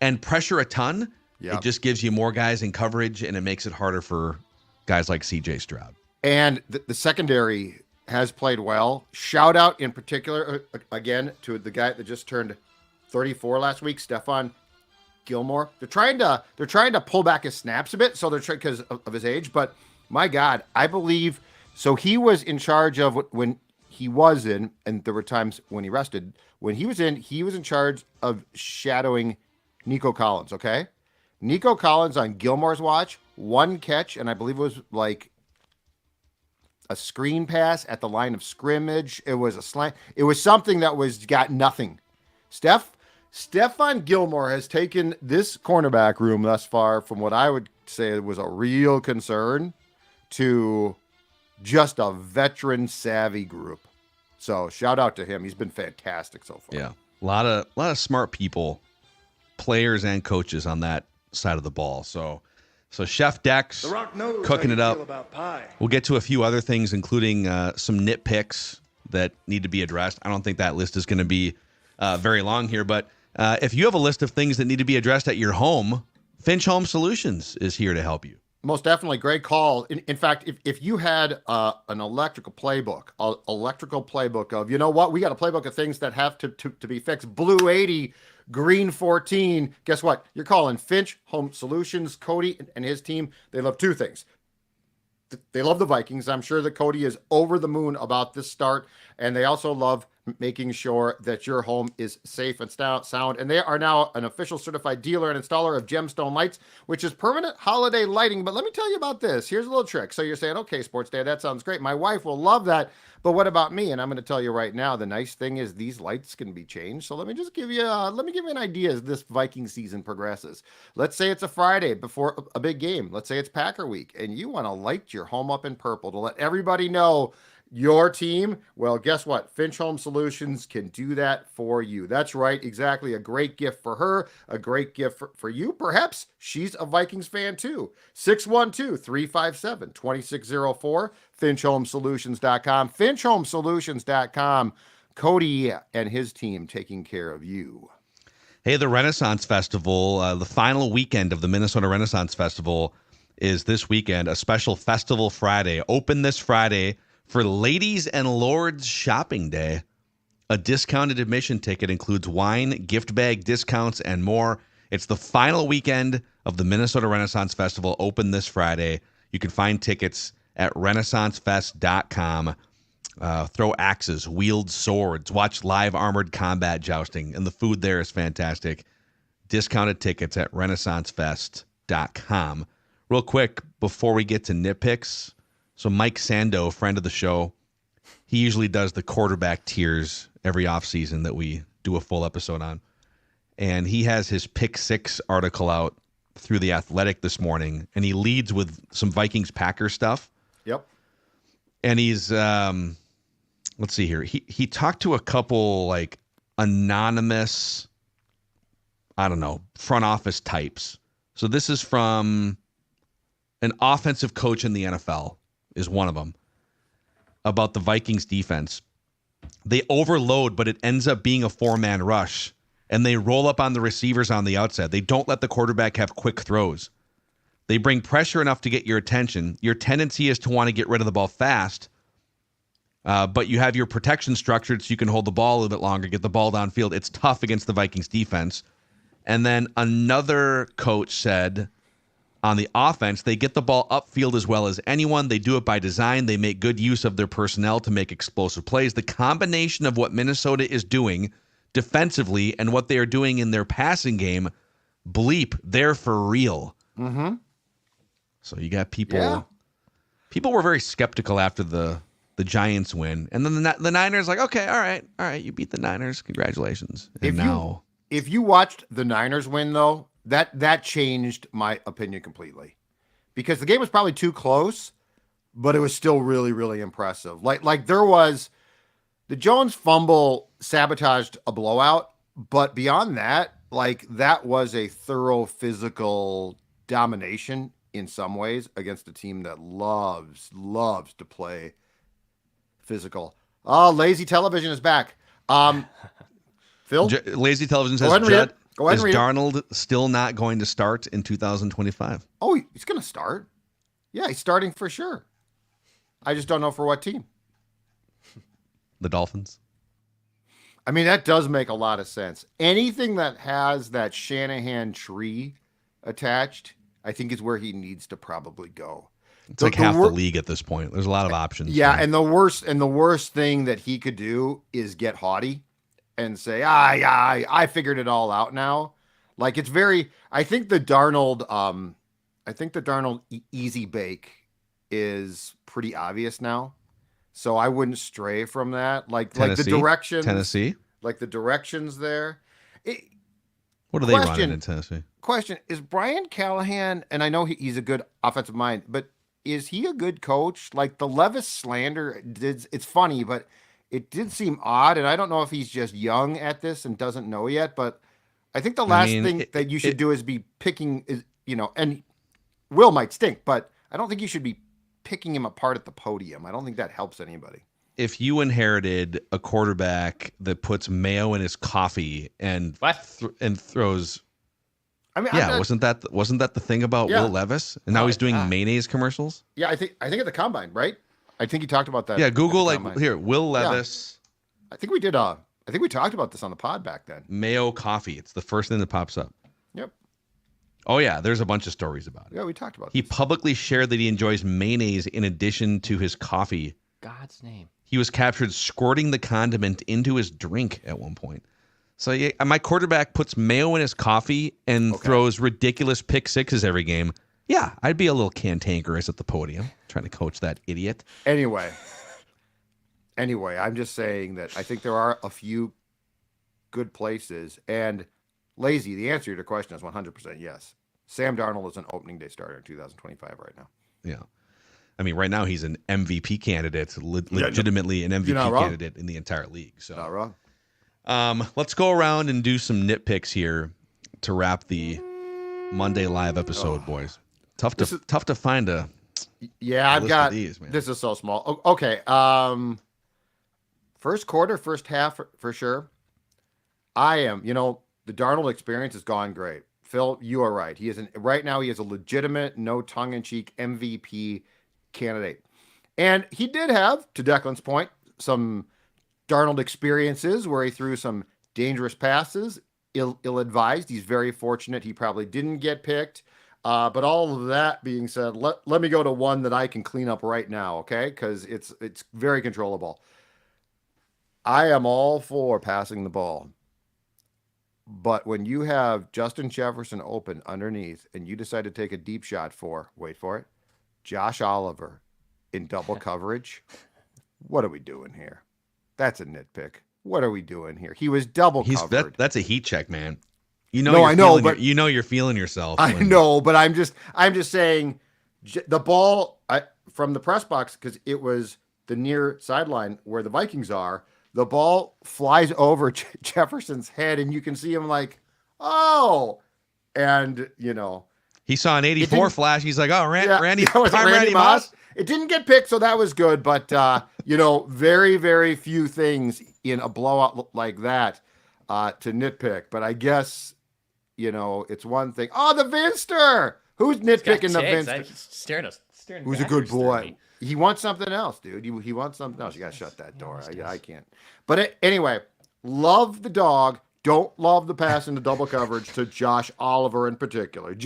and pressure a ton, it just gives you more guys in coverage, and it makes it harder for guys like C.J. Stroud. And the secondary has played well. Shout out in particular, again, to the guy that just turned 34 last week, Stephon Gilmore. They're trying to pull back his snaps a bit, so they're trying because of his age. But my God, I believe so. He was in charge of when he was in, and there were times when he rested. When he was in charge of shadowing Nico Collins. Okay, Nico Collins on Gilmore's watch, 1 catch, and I believe it was like a screen pass at the line of scrimmage. It was a slant. It was something that got nothing. Stephon Gilmore has taken this cornerback room thus far from what I would say was a real concern to just a veteran savvy group. So shout out to him. He's been fantastic so far. Yeah. A lot of smart people, players and coaches on that side of the ball. So Chef Dex cooking it up. We'll get to a few other things, including some nitpicks that need to be addressed. I don't think that list is going to be very long here, but if you have a list of things that need to be addressed at your home, Finch Home Solutions is here to help you. Most definitely. Great call. In fact, if you had an electrical playbook of, you know what, we got a playbook of things that have to be fixed. Blue 80, green 14. Guess what? You're calling Finch Home Solutions. Cody and his team, they love 2 things. They love the Vikings. I'm sure that Cody is over the moon about this start. And they also love making sure that your home is safe and sound. And they are now an official certified dealer and installer of Gemstone Lights, which is permanent holiday lighting. But let me tell you about this. Here's a little trick. So you're saying, okay, Sports Dad, that sounds great. My wife will love that. But what about me? And I'm going to tell you right now, the nice thing is these lights can be changed. So let me give you an idea as this Viking season progresses. Let's say it's a Friday before a big game. Let's say it's Packer week, and you want to light your home up in purple to let everybody know your team. Well, guess what? Finch Home Solutions can do that for you. That's right. Exactly. A great gift for her, a great gift for you. Perhaps she's a Vikings fan too. 612-357-2604. FinchHomeSolutions.com. FinchHomeSolutions.com. Cody and his team taking care of you. Hey, the Renaissance Festival, the final weekend of the Minnesota Renaissance Festival is this weekend, a special Festival Friday. Open this Friday for Ladies and Lords Shopping Day. A discounted admission ticket includes wine, gift bag discounts, and more. It's the final weekend of the Minnesota Renaissance Festival. Open this Friday. You can find tickets at renaissancefest.com. Throw axes, wield swords, watch live armored combat jousting, and the food there is fantastic. Discounted tickets at renaissancefest.com. Real quick, before we get to nitpicks, so Mike Sando, friend of the show, he usually does the quarterback tiers every offseason that we do a full episode on. And he has his Pick 6 article out through The Athletic this morning, and he leads with some Vikings-Packers stuff. Yep. And he's, let's see here. He talked to a couple, like, anonymous, I don't know, front office types. So this is from an offensive coach in the NFL. Is one of them, about the Vikings defense. They overload, but it ends up being a 4-man rush, and they roll up on the receivers on the outside. They don't let the quarterback have quick throws. They bring pressure enough to get your attention. Your tendency is to want to get rid of the ball fast, but you have your protection structured so you can hold the ball a little bit longer, get the ball downfield. It's tough against the Vikings defense. And then another coach said, on the offense, they get the ball upfield as well as anyone. They do it by design. They make good use of their personnel to make explosive plays. The combination of what Minnesota is doing defensively and what they are doing in their passing game, bleep, they're for real. Mm-hmm. So you got people. Yeah. People were very skeptical after the Giants win. And then the Niners like, okay, all right, you beat the Niners. Congratulations. And if you watched the Niners win, though, that changed my opinion completely, because the game was probably too close, but it was still really, really impressive. Like there was The Jones fumble sabotaged a blowout, but beyond that, like that was a thorough physical domination in some ways against a team that loves to play physical. Oh, lazy television is back. Phil, Lazy Television says, Judd, is Darnold still not going to start in 2025? Oh, he's going to start. Yeah, he's starting for sure. I just don't know for what team. The Dolphins. I mean, that does make a lot of sense. Anything that has that Shanahan tree attached, I think is where he needs to probably go. It's like half the league at this point. There's a lot of options. Yeah, and the worst thing that he could do is get haughty and say, I figured it all out now. Like it's very. I think the Darnold easy bake is pretty obvious now. So I wouldn't stray from that. Like the directions. Tennessee. Like the directions there. What are they running in Tennessee? Question, is Brian Callahan, and I know he's a good offensive mind, but is he a good coach? Like the Levis slander, it's funny, but it did seem odd, and I don't know if he's just young at this and doesn't know yet, but I think the last thing that you should do is be picking, and Will might stink, but I don't think you should be picking him apart at the podium. I don't think that helps anybody. If you inherited a quarterback that puts mayo in his coffee and throws, I mean, wasn't that the thing about Will Levis? And now he's doing mayonnaise commercials. Yeah, I think at the combine, right? I think he talked about that. Yeah, Google Will Levis. Yeah. I think we did. I think we talked about this on the pod back then. Mayo coffee. It's the first thing that pops up. Yep. Oh yeah, there's a bunch of stories about it. Yeah, we talked about it. He publicly shared that he enjoys mayonnaise in addition to his coffee. God's name. He was captured squirting the condiment into his drink at one point. So yeah, my quarterback puts mayo in his coffee and throws ridiculous pick sixes every game. Yeah, I'd be a little cantankerous at the podium trying to coach that idiot. Anyway, I'm just saying that I think there are a few good places. And lazy, the answer to your question is 100% yes. Sam Darnold is an opening day starter in 2025 right now. Yeah. I mean, right now he's an MVP candidate, legitimately an MVP candidate in the entire league. So not wrong. Let's go around and do some nitpicks here to wrap the Monday live episode, boys. Tough to find a. Yeah, I've got these, man. This is so small. Okay. First quarter, first half for sure. The Darnold experience has gone great. Phil, you are right. Right now he is a legitimate, no tongue-in-cheek MVP candidate. And he did have, to Declan's point, some Darnold experiences where he threw some dangerous passes, ill-advised. He's very fortunate he probably didn't get picked. But all of that being said, let me go to one that I can clean up right now, okay? Because it's very controllable. I am all for passing the ball. But when you have Justin Jefferson open underneath and you decide to take a deep shot wait for it, Josh Oliver in double coverage, what are we doing here? That's a nitpick. What are we doing here? He was double covered. That's a heat check, man. You're feeling yourself. I know, but I'm just saying the ball from the press box, because it was the near sideline where the Vikings are. The ball flies over Jefferson's head, and you can see him like, oh, and he saw an 84 flash. He's like, oh, Randy Moss. It didn't get picked, so that was good. But very, very few things in a blowout like that to nitpick. But I guess it's one thing. Oh, the Vinster. Who's nitpicking the Vinster? Staring. Who's a good boy? He wants something else, dude. He wants something else. You got to shut that door. I can't. But anyway, love the dog. Don't love the pass into double coverage to Josh Oliver in particular.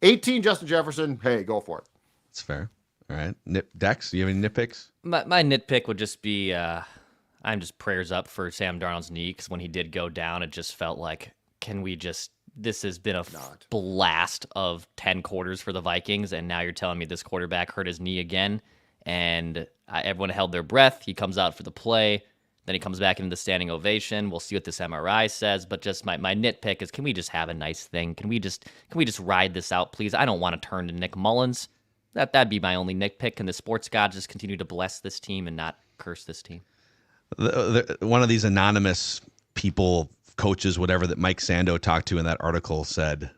18 Justin Jefferson. Hey, go for it. That's fair. All right. Dex, do you have any nitpicks? My nitpick would just be I'm just prayers up for Sam Darnold's knee, because when he did go down, it just felt like, this has been a blast of 10 quarters for the Vikings, and now you're telling me this quarterback hurt his knee again, and everyone held their breath. He comes out for the play, then he comes back into the standing ovation. We'll see what this MRI says, but just my nitpick is, can we just have a nice thing? Can we just ride this out, please? I don't want to turn to Nick Mullins. That'd be my only nitpick. Can the sports god just continue to bless this team and not curse this team? One of these anonymous people, coaches, whatever, that Mike Sando talked to in that article said,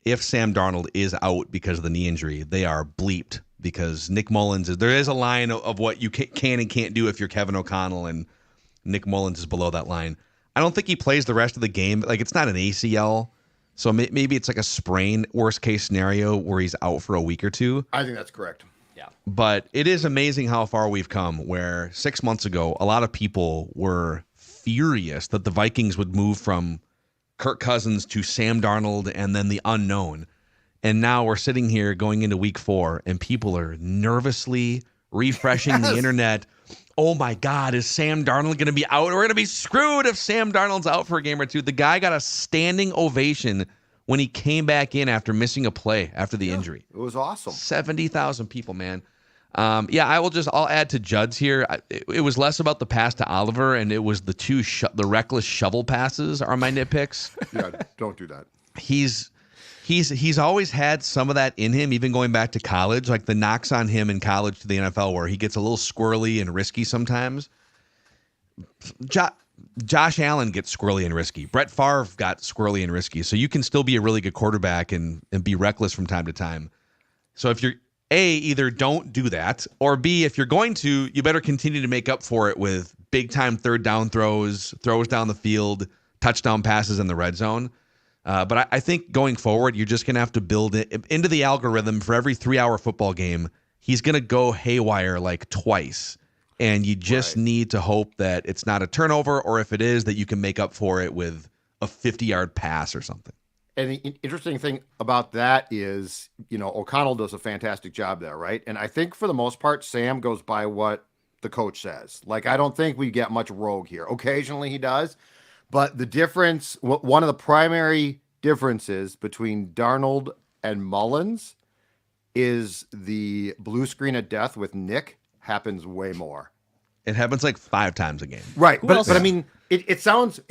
if Sam Darnold is out because of the knee injury, they are bleeped because Nick Mullins there is a line of what you can and can't do if you're Kevin O'Connell, and Nick Mullins is below that line. I don't think he plays the rest of the game. Like, it's not an ACL, so maybe it's like a sprain, worst case scenario, where he's out for a week or two. I think that's correct. Yeah. But it is amazing how far we've come, where 6 months ago, a lot of people were furious that the Vikings would move from Kirk Cousins to Sam Darnold and then the unknown. And now we're sitting here going into week 4, and people are nervously refreshing the internet. Oh my God, is Sam Darnold going to be out? We're going to be screwed if Sam Darnold's out for a game or two. The guy got a standing ovation when he came back in after missing a play after the injury. It was awesome. 70,000 people, man. I'll add to Judd's here. It was less about the pass to Oliver, and it was the reckless shovel passes are my nitpicks. Yeah, don't do that. He's always had some of that in him, even going back to college, like the knocks on him in college to the NFL where he gets a little squirrely and risky sometimes. Josh Allen gets squirrely and risky. Brett Favre got squirrely and risky. So you can still be a really good quarterback and be reckless from time to time. So if you're A, either don't do that, or B, if you're going to, you better continue to make up for it with big time third down throws down the field, touchdown passes in the red zone. But I think going forward, you're just going to have to build it into the algorithm for every 3-hour football game. He's going to go haywire like twice. And you just need to hope that it's not a turnover, or if it is, that you can make up for it with a 50-yard pass or something. And the interesting thing about that is, O'Connell does a fantastic job there, right? And I think for the most part, Sam goes by what the coach says. Like, I don't think we get much rogue here. Occasionally he does. But the difference, one of the primary differences between Darnold and Mullins is the blue screen of death with Nick happens way more. It happens like 5 times a game. Right. But I mean, it sounds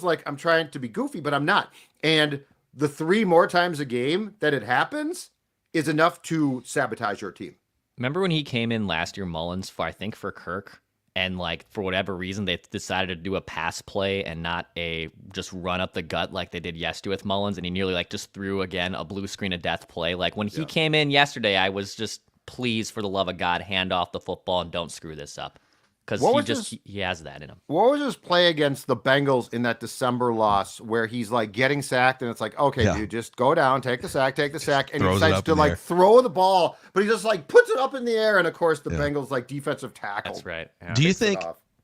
like I'm trying to be goofy, but I'm not. And the 3 more times a game that it happens is enough to sabotage your team. Remember when he came in last year, Mullins, for Kirk? And for whatever reason, they decided to do a pass play and not a just run up the gut like they did yesterday with Mullins. And he nearly just threw again a blue screen of death play. Like when he came in yesterday, I was just, please, for the love of God, hand off the football and don't screw this up. Because he has that in him. What was his play against the Bengals in that December loss where he's getting sacked and it's okay, dude, just go down, take the sack, and he decides to throw the ball, but he just puts it up in the air, and of course the Bengals defensive tackle. That's right. Yeah. Do you think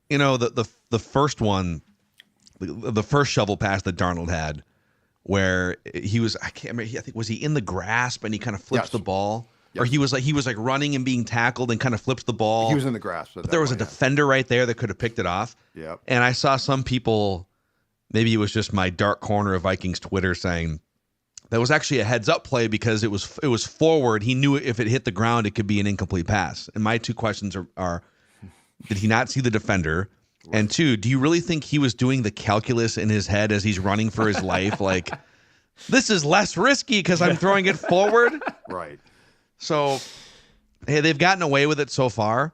the first one, the first shovel pass that Darnold had, where he was, I can't remember, I think was he in the grasp and he kind of flips the ball? Yes. Or he was running and being tackled and kind of flips the ball. He was in the grasp. But there was a defender right there that could have picked it off. Yeah. And I saw some people, maybe it was just my dark corner of Vikings Twitter, saying that was actually a heads up play because it was forward. He knew if it hit the ground, it could be an incomplete pass. And my 2 questions are did he not see the defender? Right. And 2, do you really think he was doing the calculus in his head as he's running for his life? This is less risky because I'm throwing it forward. Right. So, hey, they've gotten away with it so far,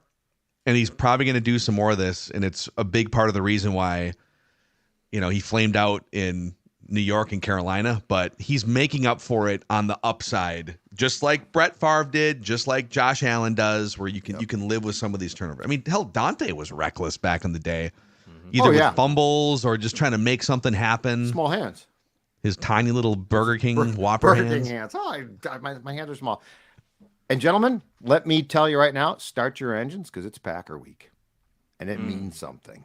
and he's probably going to do some more of this, and it's a big part of the reason why, he flamed out in New York and Carolina, but he's making up for it on the upside, just like Brett Favre did, just like Josh Allen does, where you can live with some of these turnovers. I mean, hell, Dante was reckless back in the day, either with fumbles or just trying to make something happen. Small hands. His tiny little Burger King Whopper hands. Burger King hands. Oh, my hands are small. And gentlemen, let me tell you right now, start your engines because it's Packer week. And it means something.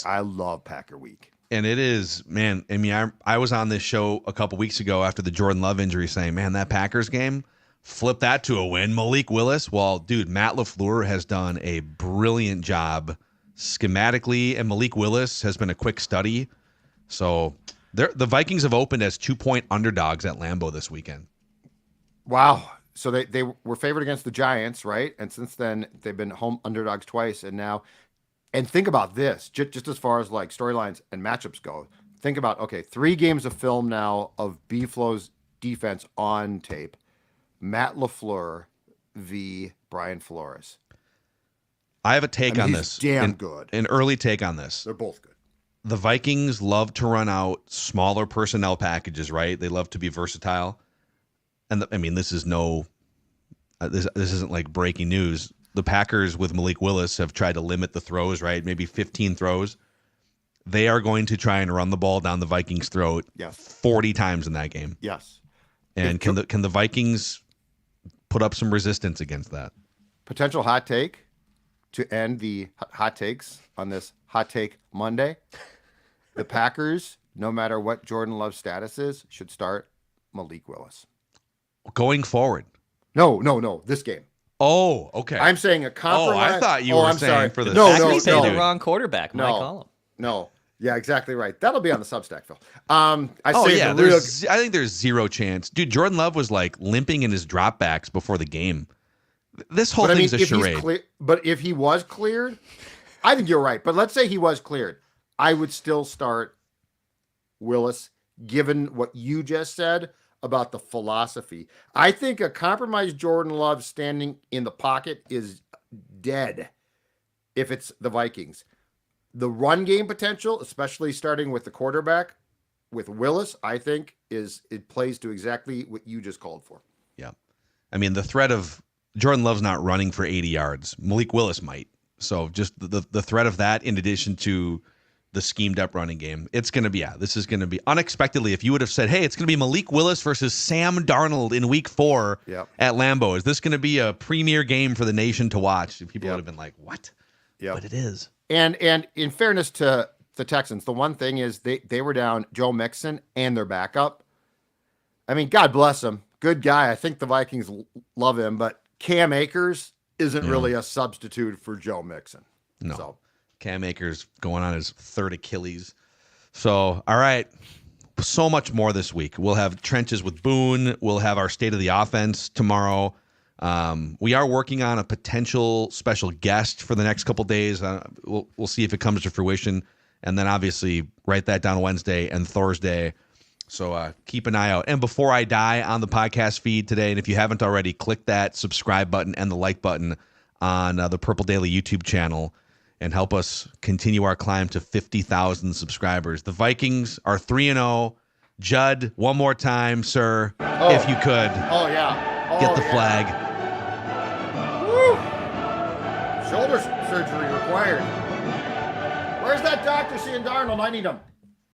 I love Packer week. And it is, man, I mean, I was on this show a couple weeks ago after the Jordan Love injury saying, man, that Packers game, flip that to a win. Malik Willis, well, dude, Matt LaFleur has done a brilliant job schematically, and Malik Willis has been a quick study. So the Vikings have opened as 2-point underdogs at Lambeau this weekend. Wow. So they were favored against the Giants, right? And since then, they've been home underdogs twice. And think about this, just as far as storylines and matchups go. Think about, 3 games of film now of B-Flow's defense on tape. Matt LaFleur v. Brian Flores. I have a take on he's this. damn good. An early take on this. They're both good. The Vikings love to run out smaller personnel packages, right? They love to be versatile. And this is this isn't like breaking news. The Packers with Malik Willis have tried to limit the throws, right? Maybe 15 throws. They are going to try and run the ball down the Vikings' throat 40 times in that game. Yes. And can the Vikings put up some resistance against that? Potential hot take to end the hot takes on this Hot Take Monday. The Packers, no matter what Jordan Love's status is, should start Malik Willis. Going forward. No. This game. Oh, okay. I'm saying a compromise. Oh, I thought you were saying for the Packers picked the wrong quarterback. My column. No. Yeah, exactly right. That'll be on the Substack, Phil. I think there's zero chance. Dude, Jordan Love was like limping in his dropbacks before the game. This whole thing's a charade. But if he was cleared, I think you're right. But let's say he was cleared. I would still start Willis, given what you just said about the philosophy. I think a compromised Jordan Love standing in the pocket is dead if it's the Vikings. The run game potential, especially starting with the quarterback, with Willis, I think it plays to exactly what you just called for. Yeah. The threat of Jordan Love's not running for 80 yards. Malik Willis might. So just the threat of that in addition to the schemed up running game, this is going to be unexpectedly. If you would have said, hey, it's going to be Malik Willis versus Sam Darnold in week 4 at Lambeau. Is this going to be a premier game for the nation to watch? People would have been like, what? Yeah. But it is. And in fairness to the Texans, the one thing is they were down Joe Mixon and their backup. God bless him. Good guy. I think the Vikings love him, but Cam Akers isn't really a substitute for Joe Mixon. No. So. Cam Akers going on his third Achilles. So, all right. So much more this week. We'll have trenches with Boone. We'll have our state of the offense tomorrow. We are working on a potential special guest for the next couple days. We'll see if it comes to fruition. And then obviously write that down Wednesday and Thursday. So keep an eye out. And before I die on the podcast feed today, and if you haven't already, click that subscribe button and the like button on the Purple Daily YouTube channel and help us continue our climb to 50,000 subscribers. The Vikings are 3-0. Judd, one more time, sir, if you could. Oh, yeah. Get the flag. Woo. Shoulder surgery required. Where's that doctor seeing Darnold? I need him.